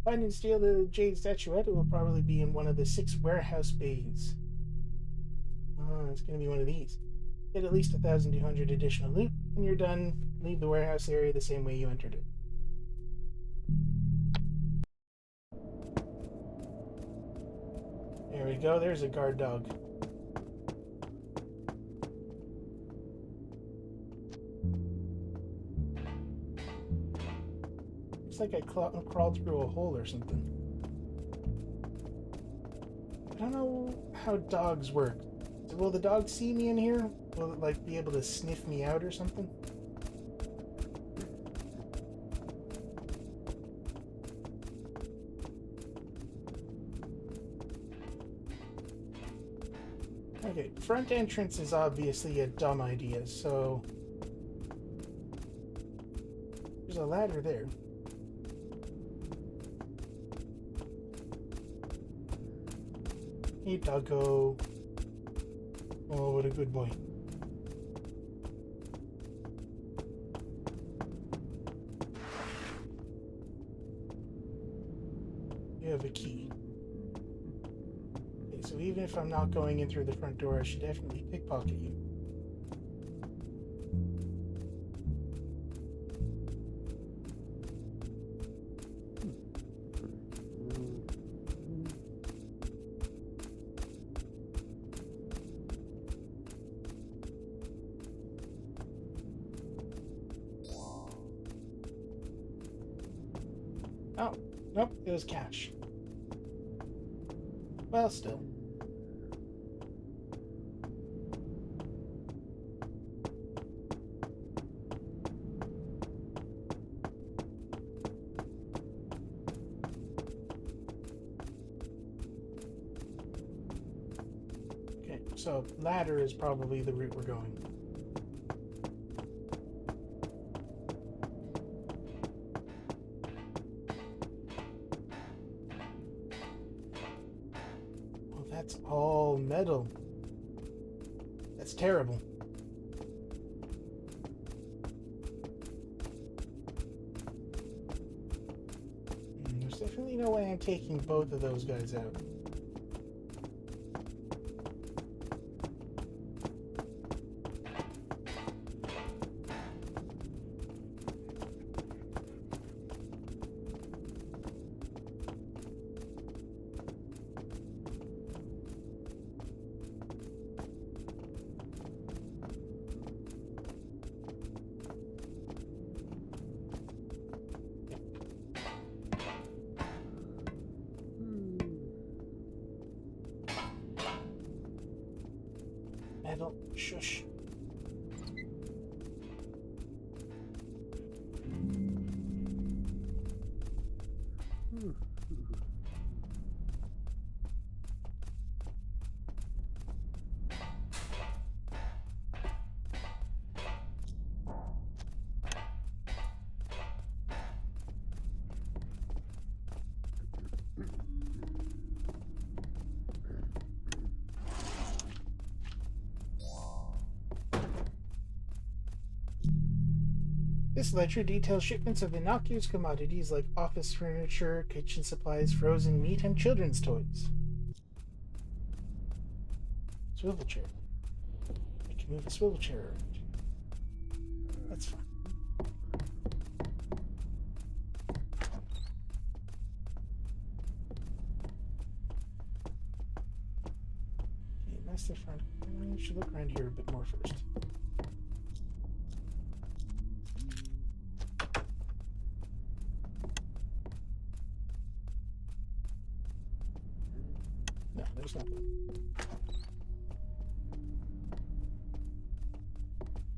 Find and steal the jade statuette. It will probably be in one of the 6 warehouse bays. Oh, it's going to be one of these. Get at least 1,200 additional loot. When you're done, leave the warehouse area the same way you entered it. There we go. There's a guard dog. Looks like I crawled through a hole or something. I don't know how dogs work. Will the dog see me in here? Will it, like, be able to sniff me out or something? Okay, front entrance is obviously a dumb idea, so... There's a ladder there. Hey, doggo. Oh, what a good boy. You have a key. Okay, so even if I'm not going in through the front door, I should definitely pickpocket you. Nope, it was cash. Well, still. Okay, so ladder is probably the route we're going. Oh, that's all metal. That's terrible. There's definitely no way I'm taking both of those guys out. Metal, shush. This ledger details shipments of innocuous commodities like office furniture, kitchen supplies, frozen meat, and children's toys. Swivel chair. I can move a swivel chair around. That's fine. Okay, master front. I should look around here a bit more first. No, there's nothing.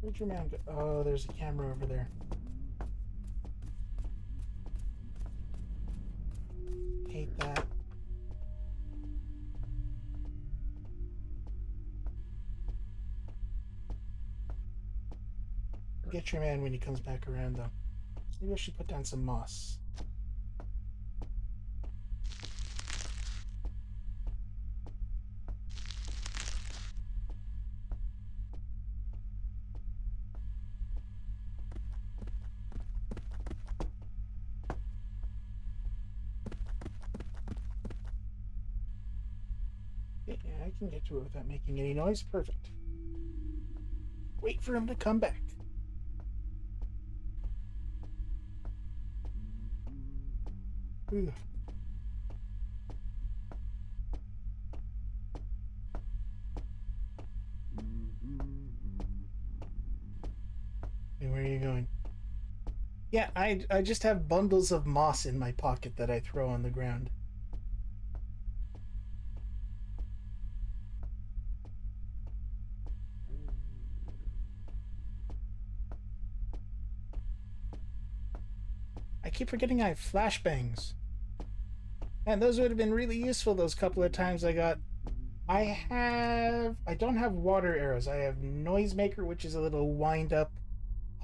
Where'd your man go? Oh, there's a camera over there. Hate that. Get your man when he comes back around, though. Maybe I should put down some moss. Yeah, I can get to it without making any noise. Perfect. Wait for him to come back. Ugh. Hey, where are you going? Yeah, I just have bundles of moss in my pocket that I throw on the ground. I keep forgetting I have flashbangs. And those would have been really useful those couple of times I got. I don't have water arrows. I have Noisemaker, which is a little wind up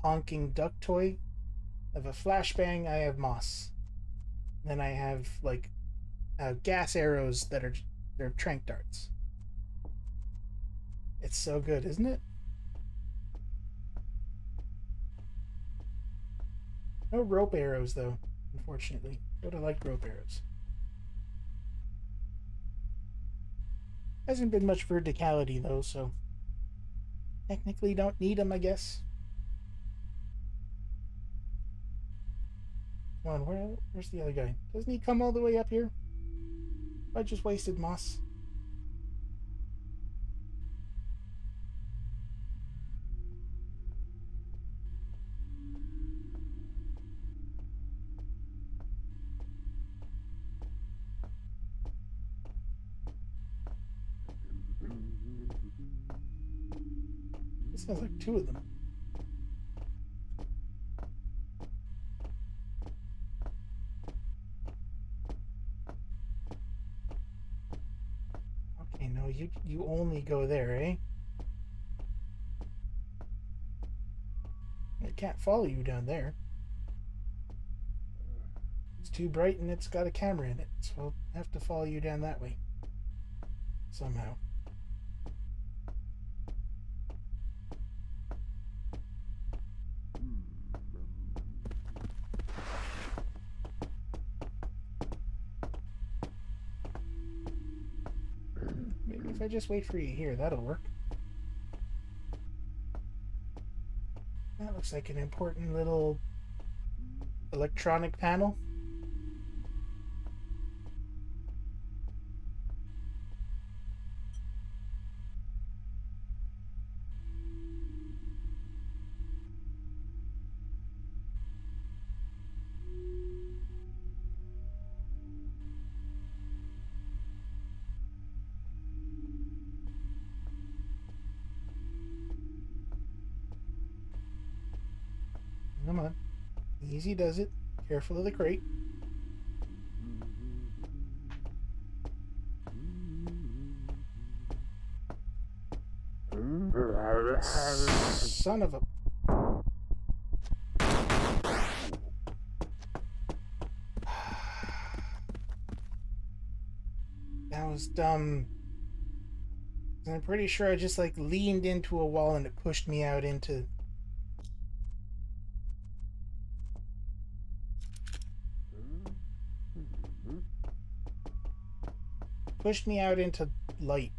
honking duck toy. I have a flashbang, I have moss. Then I have like gas arrows that are they're trank darts. It's so good, isn't it? No rope arrows though, unfortunately. Would have liked rope arrows. Hasn't been much verticality though, so technically don't need them, I guess. Come on, where's the other guy? Doesn't he come all the way up here? I just wasted moss. Sounds like two of them. Okay, no, you only go there, eh? I can't follow you down there. It's too bright and it's got a camera in it, so I'll have to follow you down that way. Somehow. Maybe if I just wait for you here, that'll work. That looks like an important little electronic panel. Come on. Easy does it. Careful of the crate. Son of a... That was dumb. I'm pretty sure I just like leaned into a wall and it pushed me out into... Pushed me out into light.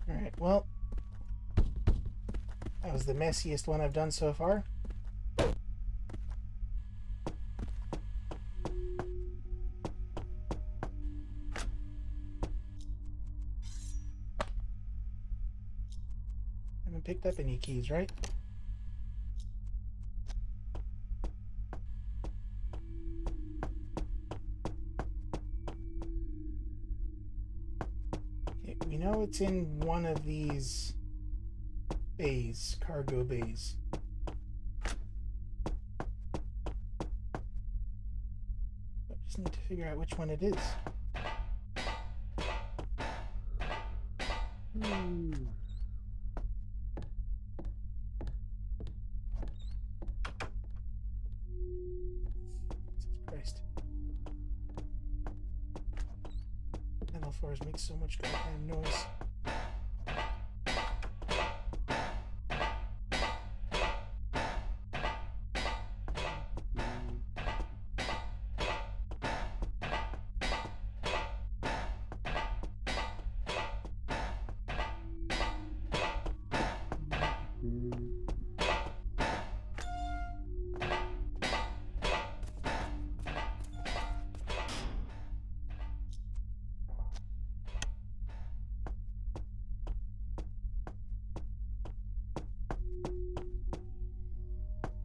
Alright, well, that was the messiest one I've done so far. Haven't picked up any keys, right? Okay, we know it's in one of these bays, cargo bays. I just need to figure out which one it is. Jesus Christ. Metal floors make so much goddamn noise.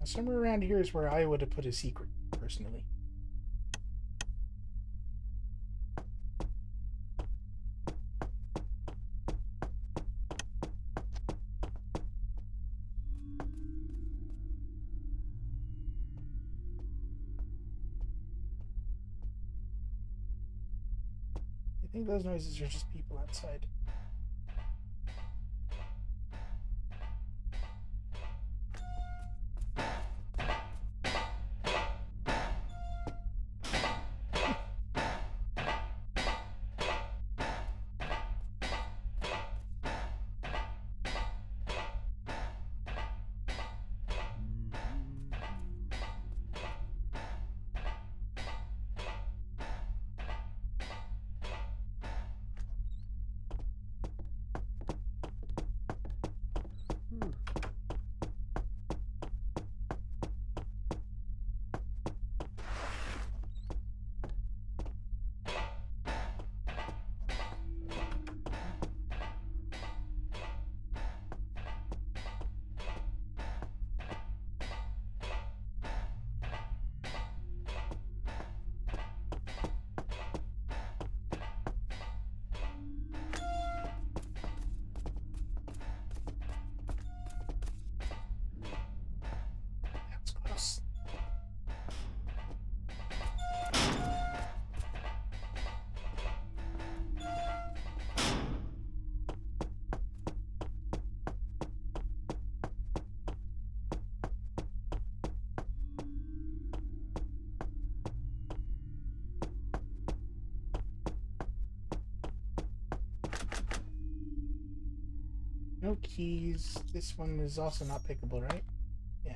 Somewhere around here is where I would have put a secret, personally. I think those noises are just people outside. No keys. This one is also not pickable, right? Yeah.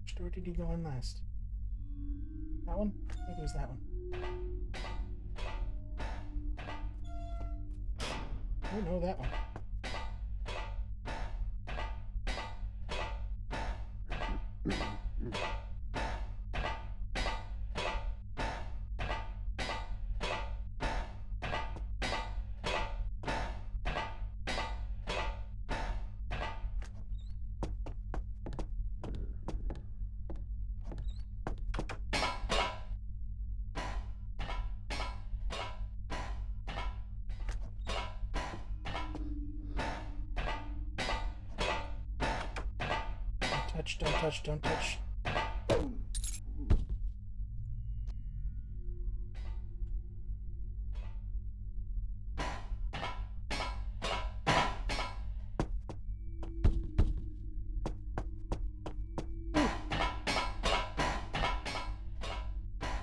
Which door did he go in last? That one? I think it was that one. Oh no, that one. Don't touch, don't touch.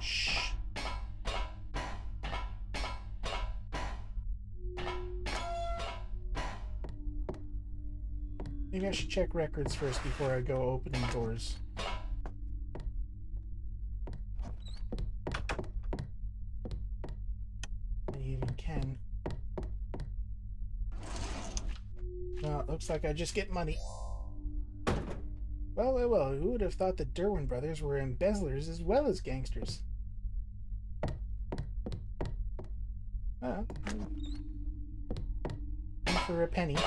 Shh. Maybe I should check records first before I go opening doors. I even can. Well, it looks like I just get money. Well, well, well, who would have thought the Derwin brothers were embezzlers as well as gangsters? Well, for a penny.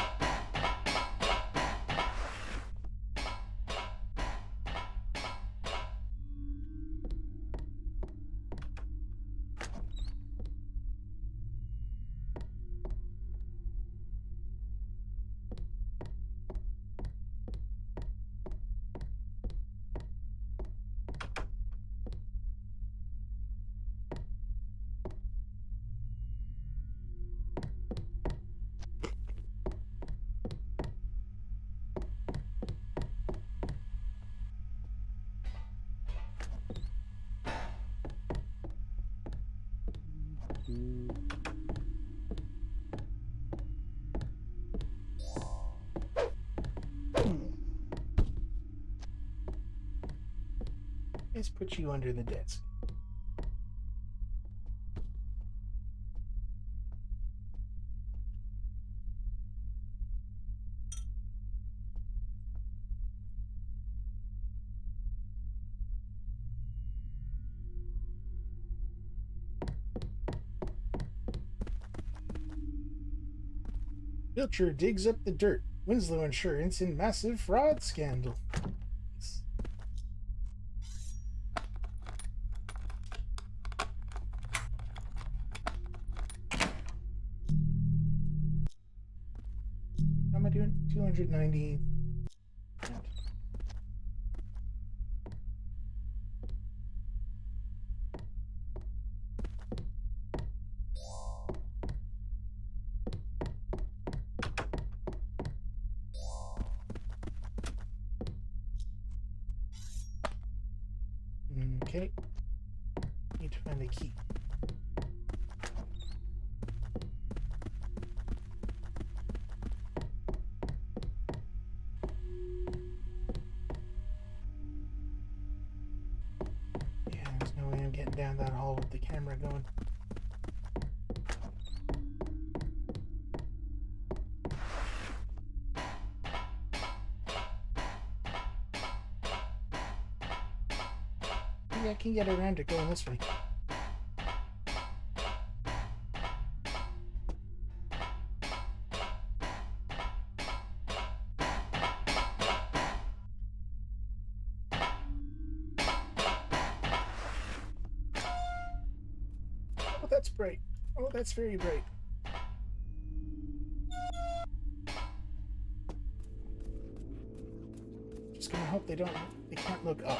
Let's put you under the desk. Filcher digs up the dirt. Winslow Insurance in massive fraud scandal. How am I doing? 290. Okay. Need to find a key. Yeah, there's no way I'm getting down that hall with the camera going. Maybe I can get around it going this way. Oh, that's bright. Oh, that's very bright. Just gonna hope they can't look up.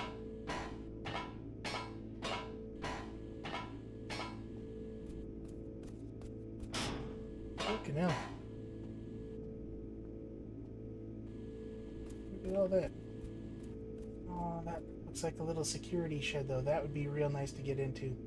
Fucking hell. Look at all that. Oh, that Looks like a little security shed, though. That would be real nice to get into.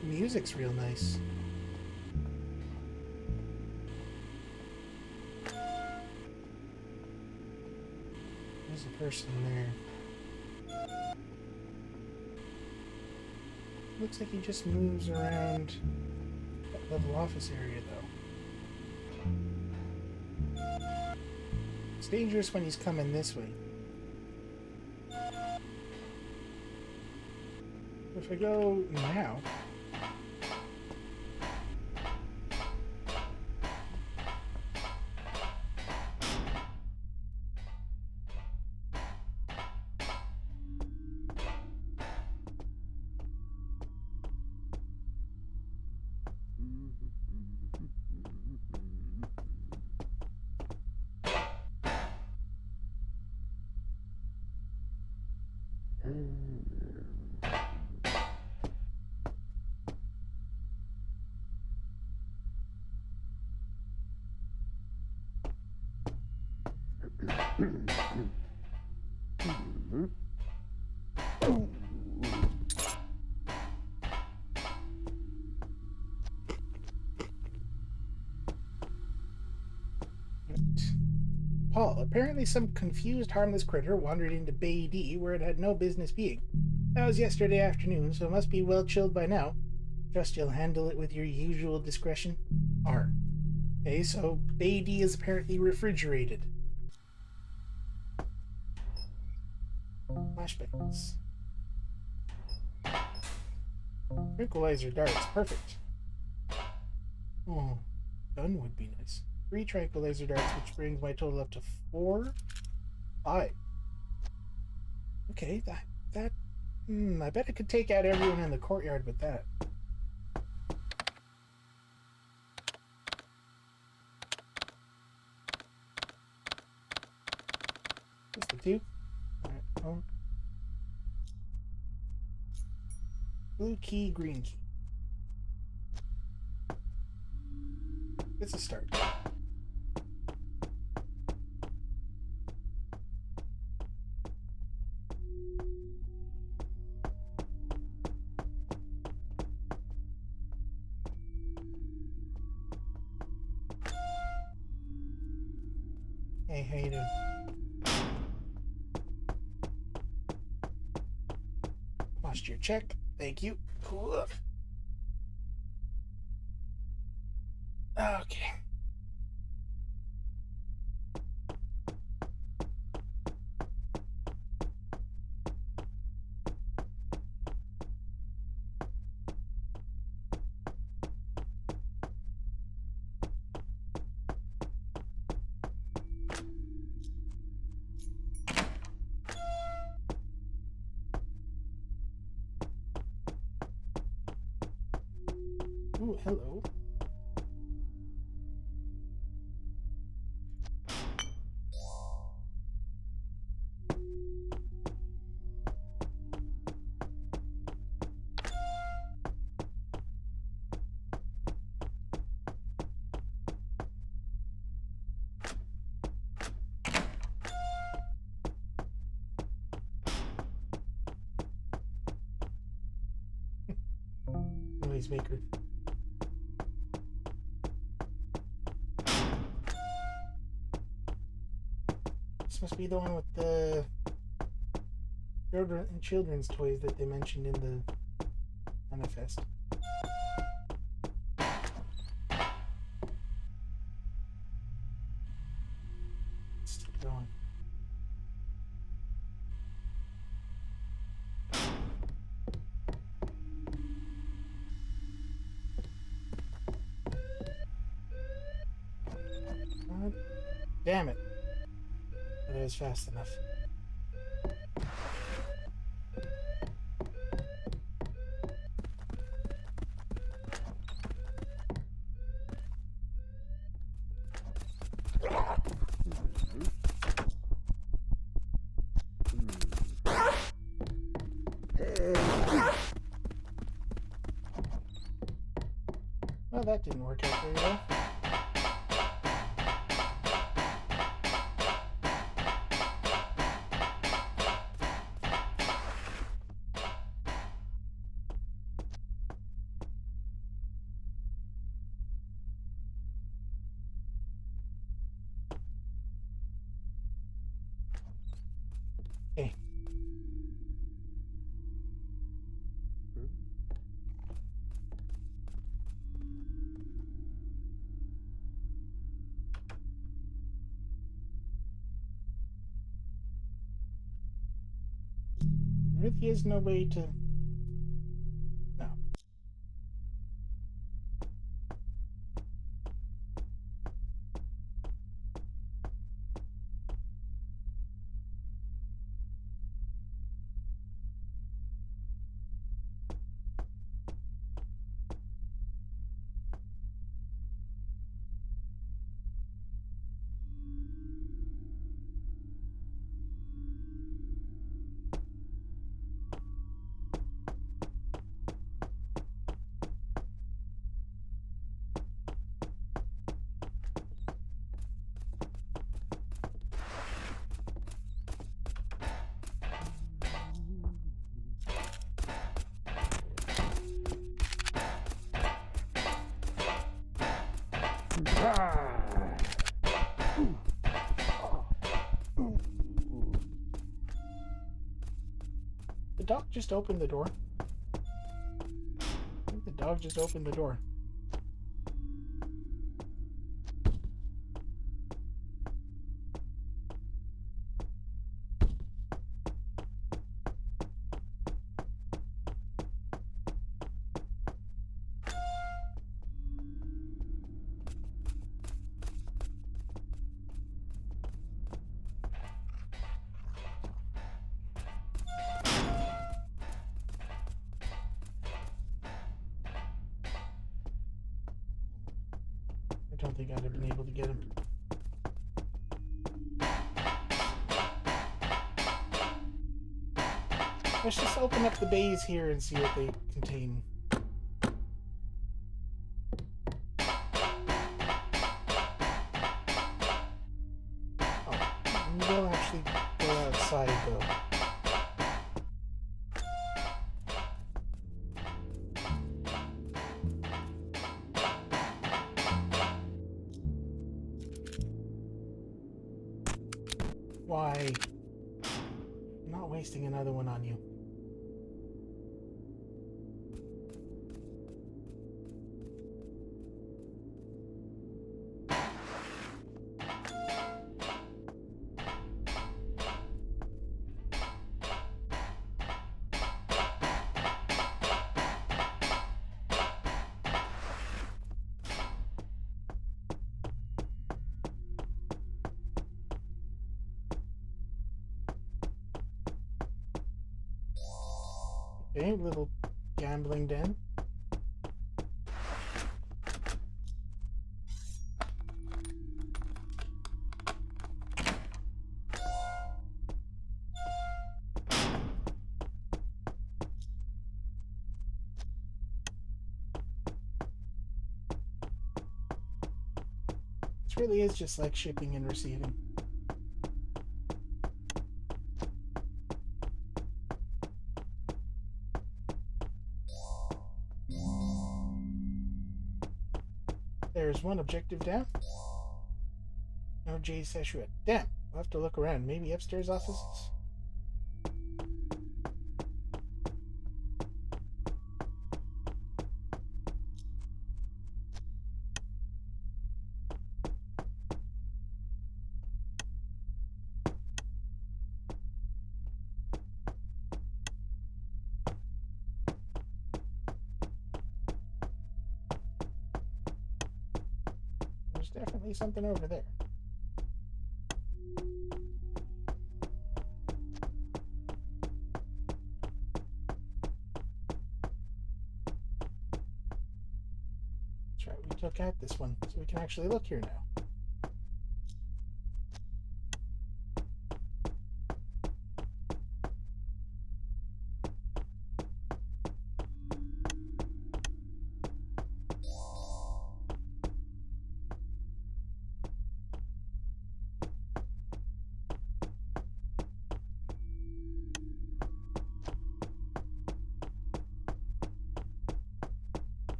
The music's real nice. There's a person there. Looks like he just moves around that little office area, though. It's dangerous when he's coming this way. If I go now... Paul, apparently some confused, harmless critter wandered into Bay D where it had no business being. That was yesterday afternoon, so it must be well chilled by now. Trust you'll handle it with your usual discretion. R. Okay, so Bay D is apparently refrigerated. Flashbangs. Tranquilizer darts, perfect. Oh, gun would be nice. 3 tranquilizer darts, which brings my total up to 4. 5. Okay, I bet I could take out everyone in the courtyard with that. Just the 2. Alright, well. Blue key, green key. It's a start. Hey, how you doing? Posture check. Thank you. Cool. Okay. Ooh, hello. Noisemaker. This must be the one with the children's toys that they mentioned in the manifest. Let's keep going. God. Damn it. But it was fast enough. Well, that didn't work out very well. Hey. There really is no way to... No. The dog just opened the door. I think the dog just opened the door. I don't think I'd have been able to get him. Let's just open up the bays here and see what they contain. Oh, we don't actually go outside though. Why? I'm not wasting another one on you. Okay, little gambling den. This really is just like shipping and receiving. There's one objective down. No J Seshuet. Damn, we'll have to look around. Maybe upstairs offices? There's definitely something over there. Right, we took out this one, so we can actually look here now.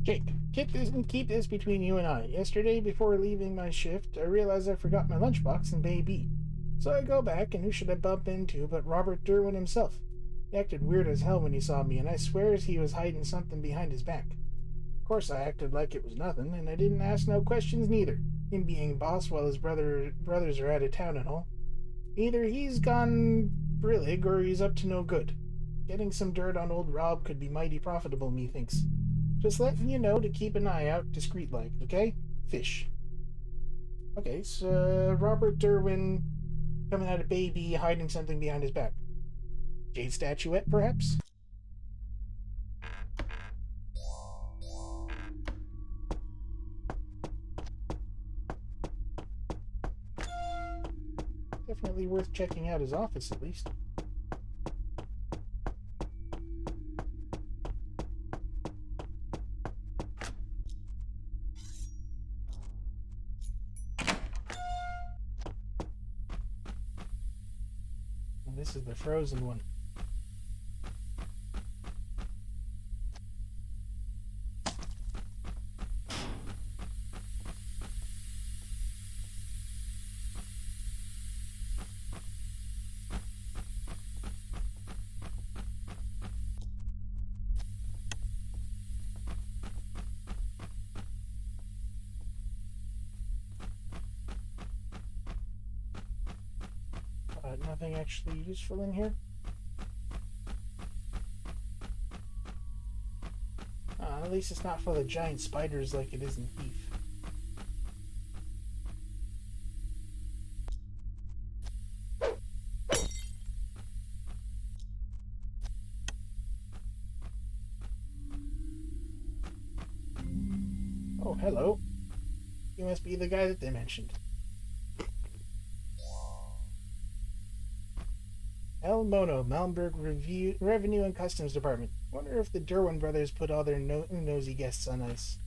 Jake, keep this between you and I. Yesterday, before leaving my shift, I realized I forgot my lunchbox in Bay B. So I go back, and who should I bump into but Robert Derwin himself. He acted weird as hell when he saw me, and I swears he was hiding something behind his back. Of course, I acted like it was nothing, and I didn't ask no questions neither, him being boss while his brothers are out of town and all. Either he's gone brillig or he's up to no good. Getting some dirt on old Rob could be mighty profitable, methinks. Just letting you know to keep an eye out, discreet-like, okay? Fish. Okay, so Robert Derwin coming out of Baby, hiding something behind his back. Jade statuette, perhaps? Definitely worth checking out his office, at least. This is the frozen one. Nothing actually useful in here. At least it's not full of giant spiders like it is in Thief. Oh, hello. You must be the guy that they mentioned. El Mono, Malmberg Revenue and Customs Department. Wonder if the Derwin brothers put all their nosy guests on ice.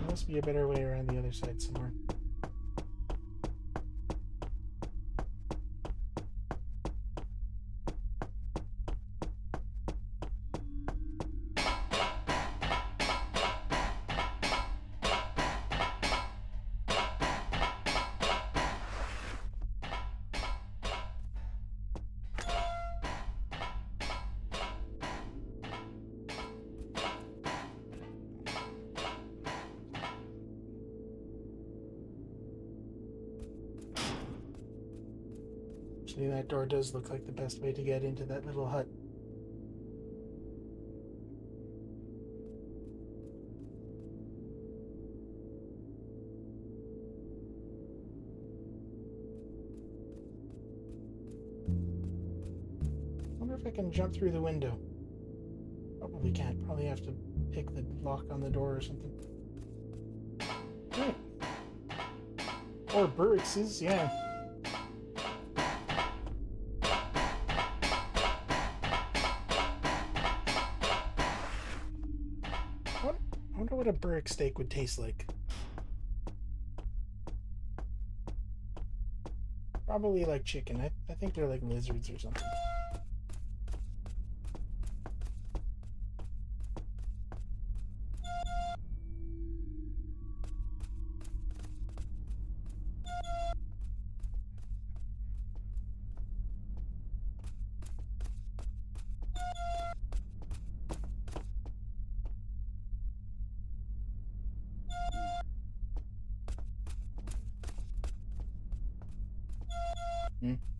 Must be a better way around the other side somewhere. Actually, that door does look like the best way to get into that little hut. I wonder if I can jump through the window. Probably can't. Probably have to pick the lock on the door or something. Or Burrick's, yeah. wonder what a Burrick steak would taste like. Probably like chicken. I think they're like lizards or something.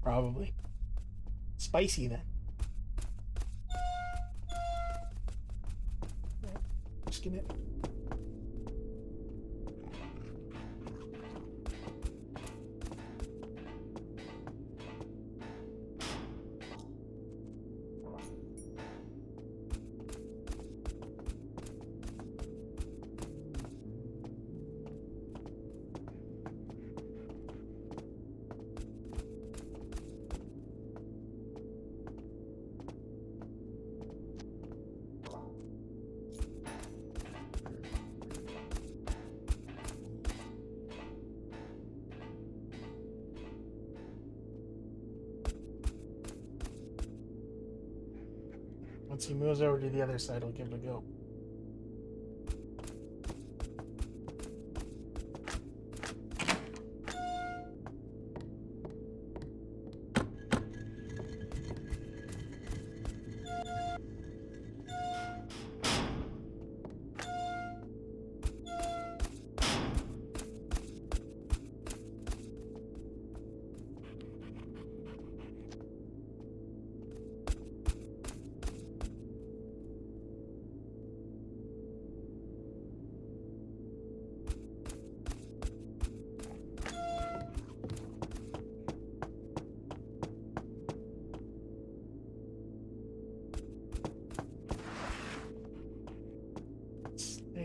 Probably. Spicy then. Skin it. Once he moves over to the other side, I'll give it a go.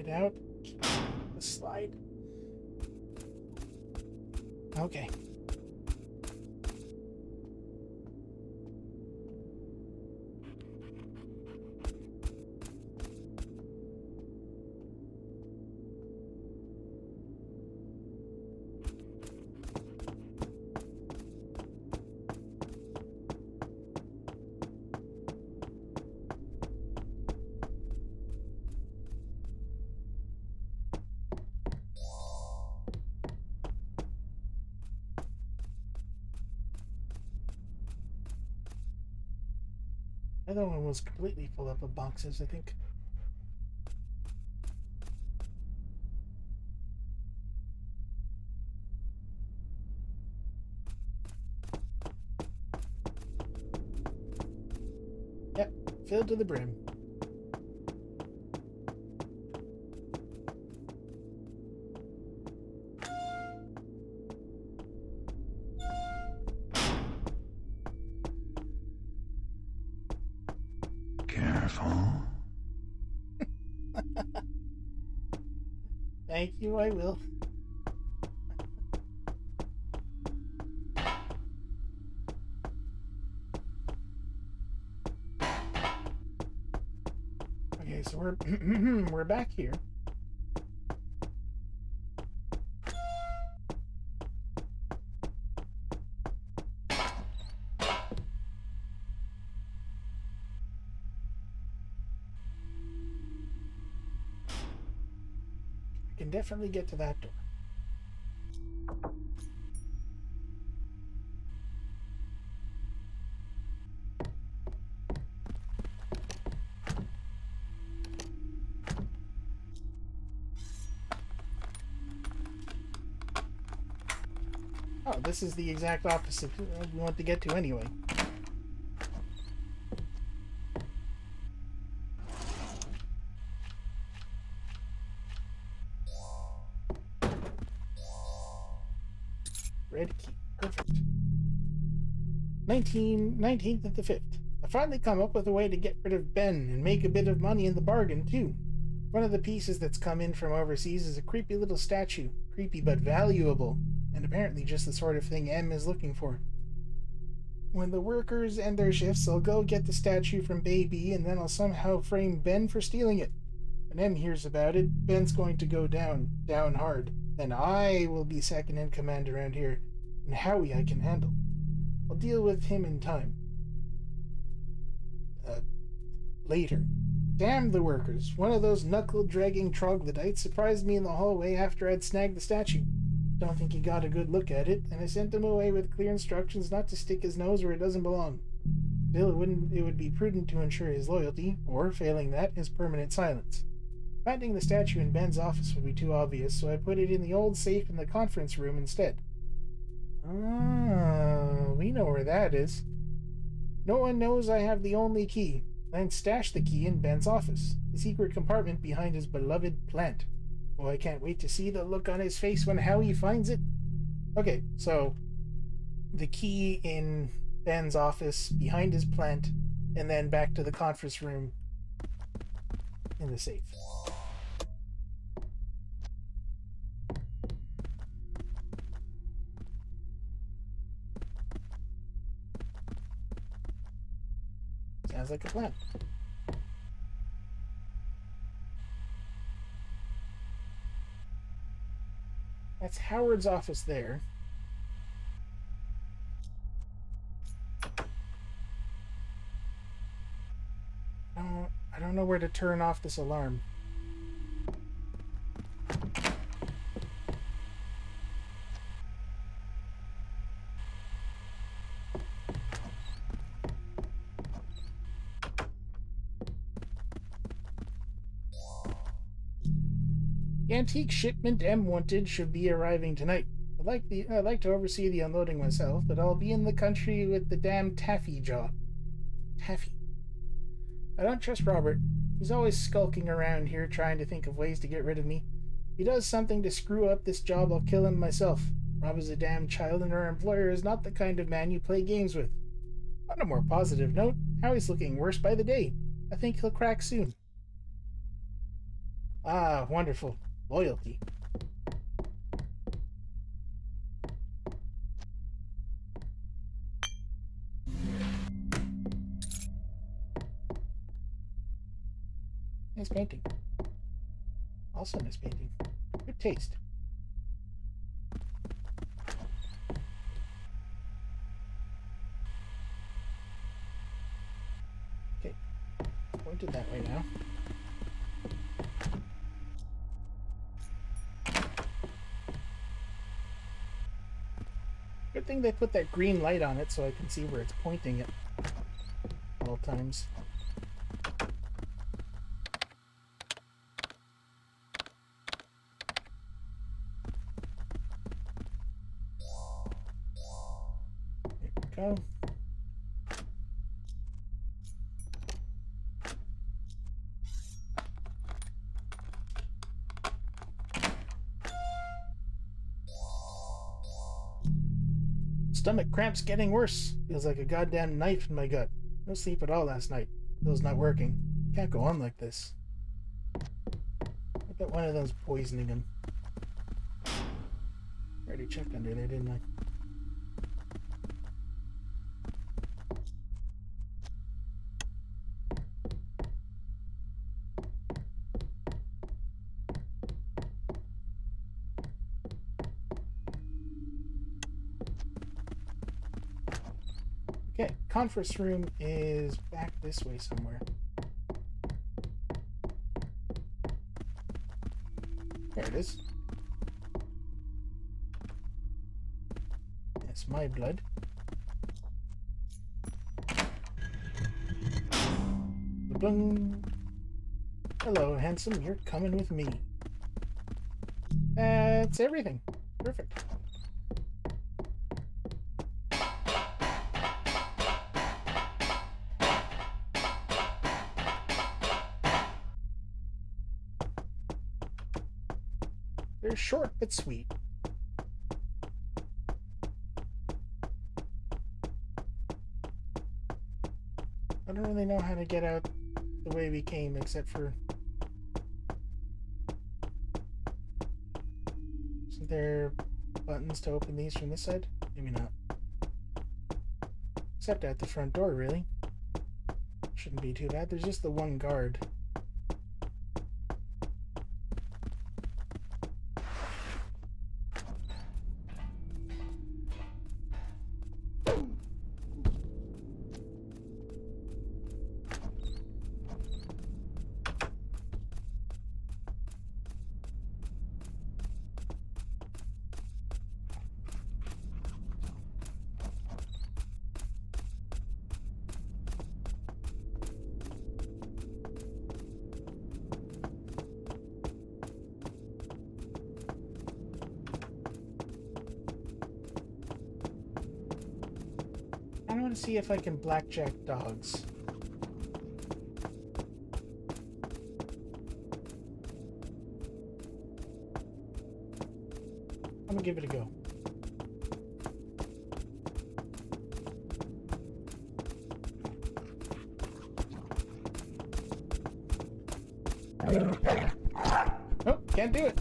Out the slide. Okay. The other one was completely full up of boxes, I think. Yep, filled to the brim. Thank you, I will. Okay, so we're back here. Can definitely get to that door. Oh, this is the exact opposite we want to get to anyway. Red key. Perfect. 19th of the 5th. I finally come up with a way to get rid of Ben and make a bit of money in the bargain, too. One of the pieces that's come in from overseas is a creepy little statue. Creepy but valuable. And apparently just the sort of thing M is looking for. When the workers end their shifts, I'll go get the statue from Baby, and then I'll somehow frame Ben for stealing it. When M hears about it, Ben's going to go down hard. Then I will be second in command around here, and Howie I can handle. I'll deal with him in time. Later. Damn the workers. One of those knuckle-dragging troglodytes surprised me in the hallway after I'd snagged the statue. Don't think he got a good look at it, and I sent him away with clear instructions not to stick his nose where it doesn't belong. Still, it would be prudent to ensure his loyalty, or, failing that, his permanent silence. Finding the statue in Ben's office would be too obvious, so I put it in the old safe in the conference room instead. Ah, we know where that is. No one knows I have the only key. Then stashed the key in Ben's office, the secret compartment behind his beloved plant. Oh, I can't wait to see the look on his face when Howie finds it. Okay, so the key in Ben's office, behind his plant, and then back to the conference room in the safe. Sounds like a plan. That's Howard's office there. I don't know where to turn off this alarm. The antique shipment M wanted should be arriving tonight. I'd like to oversee the unloading myself, but I'll be in the country with the damn taffy job. Taffy. I don't trust Robert. He's always skulking around here trying to think of ways to get rid of me. If he does something to screw up this job, I'll kill him myself. Rob is a damn child, and our employer is not the kind of man you play games with. On a more positive note, Howie's looking worse by the day. I think he'll crack soon. Ah, wonderful. Loyalty. Nice painting. Also nice painting. Good taste. Okay. Pointed that way now. Good thing they put that green light on it so I can see where it's pointing at all times. There we go. Stomach cramps getting worse. Feels like a goddamn knife in my gut. No sleep at all last night. Pill's not working. Can't go on like this. I bet one of them's poisoning him. I already checked under there, didn't I? Okay, conference room is back this way somewhere. There it is. That's my blood. Ba-boom. Hello, handsome. You're coming with me. That's everything. Perfect. They're short but sweet. I don't really know how to get out the way we came, except for... Isn't there buttons to open these from this side? Maybe not. Except at the front door, really. Shouldn't be too bad. There's just the one guard. to see if I can blackjack dogs. I'm gonna give it a go. Oh, can't do it.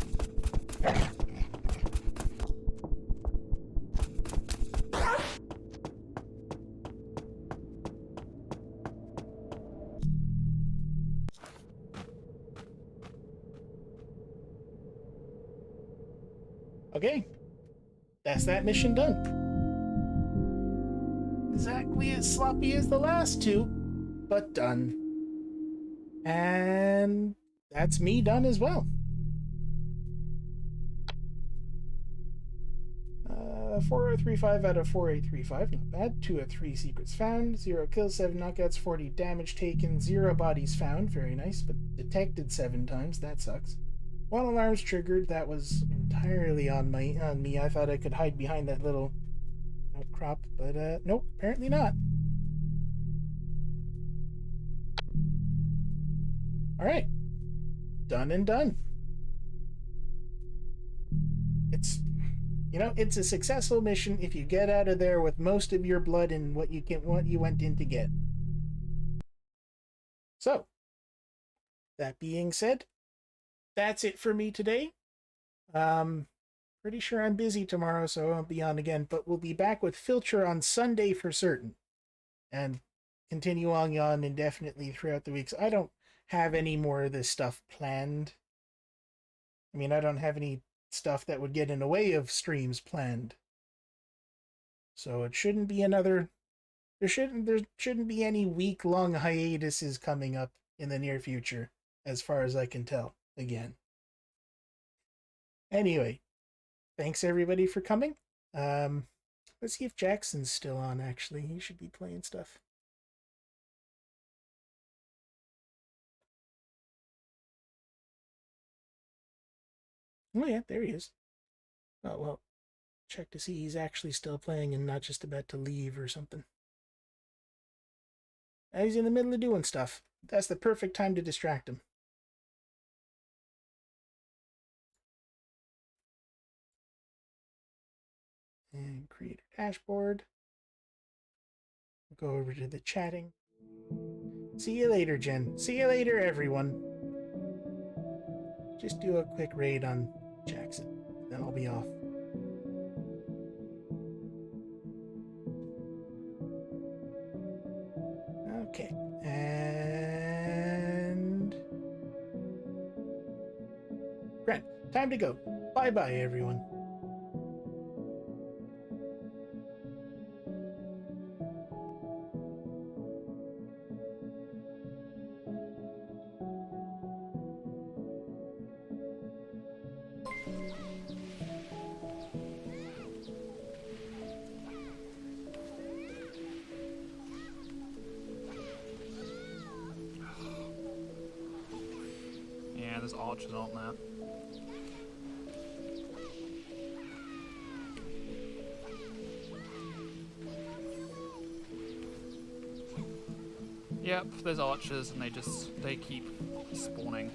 Okay, that's that mission done. Exactly as sloppy as the last two, but done. And that's me done as well. 4035 out of 4835, not bad. 2 of 3 secrets found, 0 kills, 7 knockouts, 40 damage taken, 0 bodies found, very nice, but detected 7 times, that sucks. 1 alarms triggered, that was entirely on me. I thought I could hide behind that little outcrop, but nope, apparently not. Alright. Done and done. It's a successful mission if you get out of there with most of your blood and what you went in to get. So, that being said, that's it for me today. Pretty sure I'm busy tomorrow, so I won't be on again, but we'll be back with Filcher on Sunday for certain. And continue on indefinitely throughout the weeks. I don't have any more of this stuff planned. I mean, I don't have any stuff that would get in the way of streams planned. So it shouldn't be there shouldn't be any week-long hiatuses coming up in the near future, as far as I can tell, again. Anyway, thanks everybody for coming. Let's see if Jackson's still on, actually. He should be playing stuff. Oh yeah, there he is. Oh, well, check to see he's actually still playing and not just about to leave or something. He's in the middle of doing stuff. That's the perfect time to distract him. And create a dashboard. Go over to the chatting. See you later, Jen. See you later, everyone. Just do a quick raid on Jackson, then I'll be off. Okay, and Grant, time to go. Bye-bye, everyone. Yeah, there's archers on there. Yep, there's archers and they keep spawning.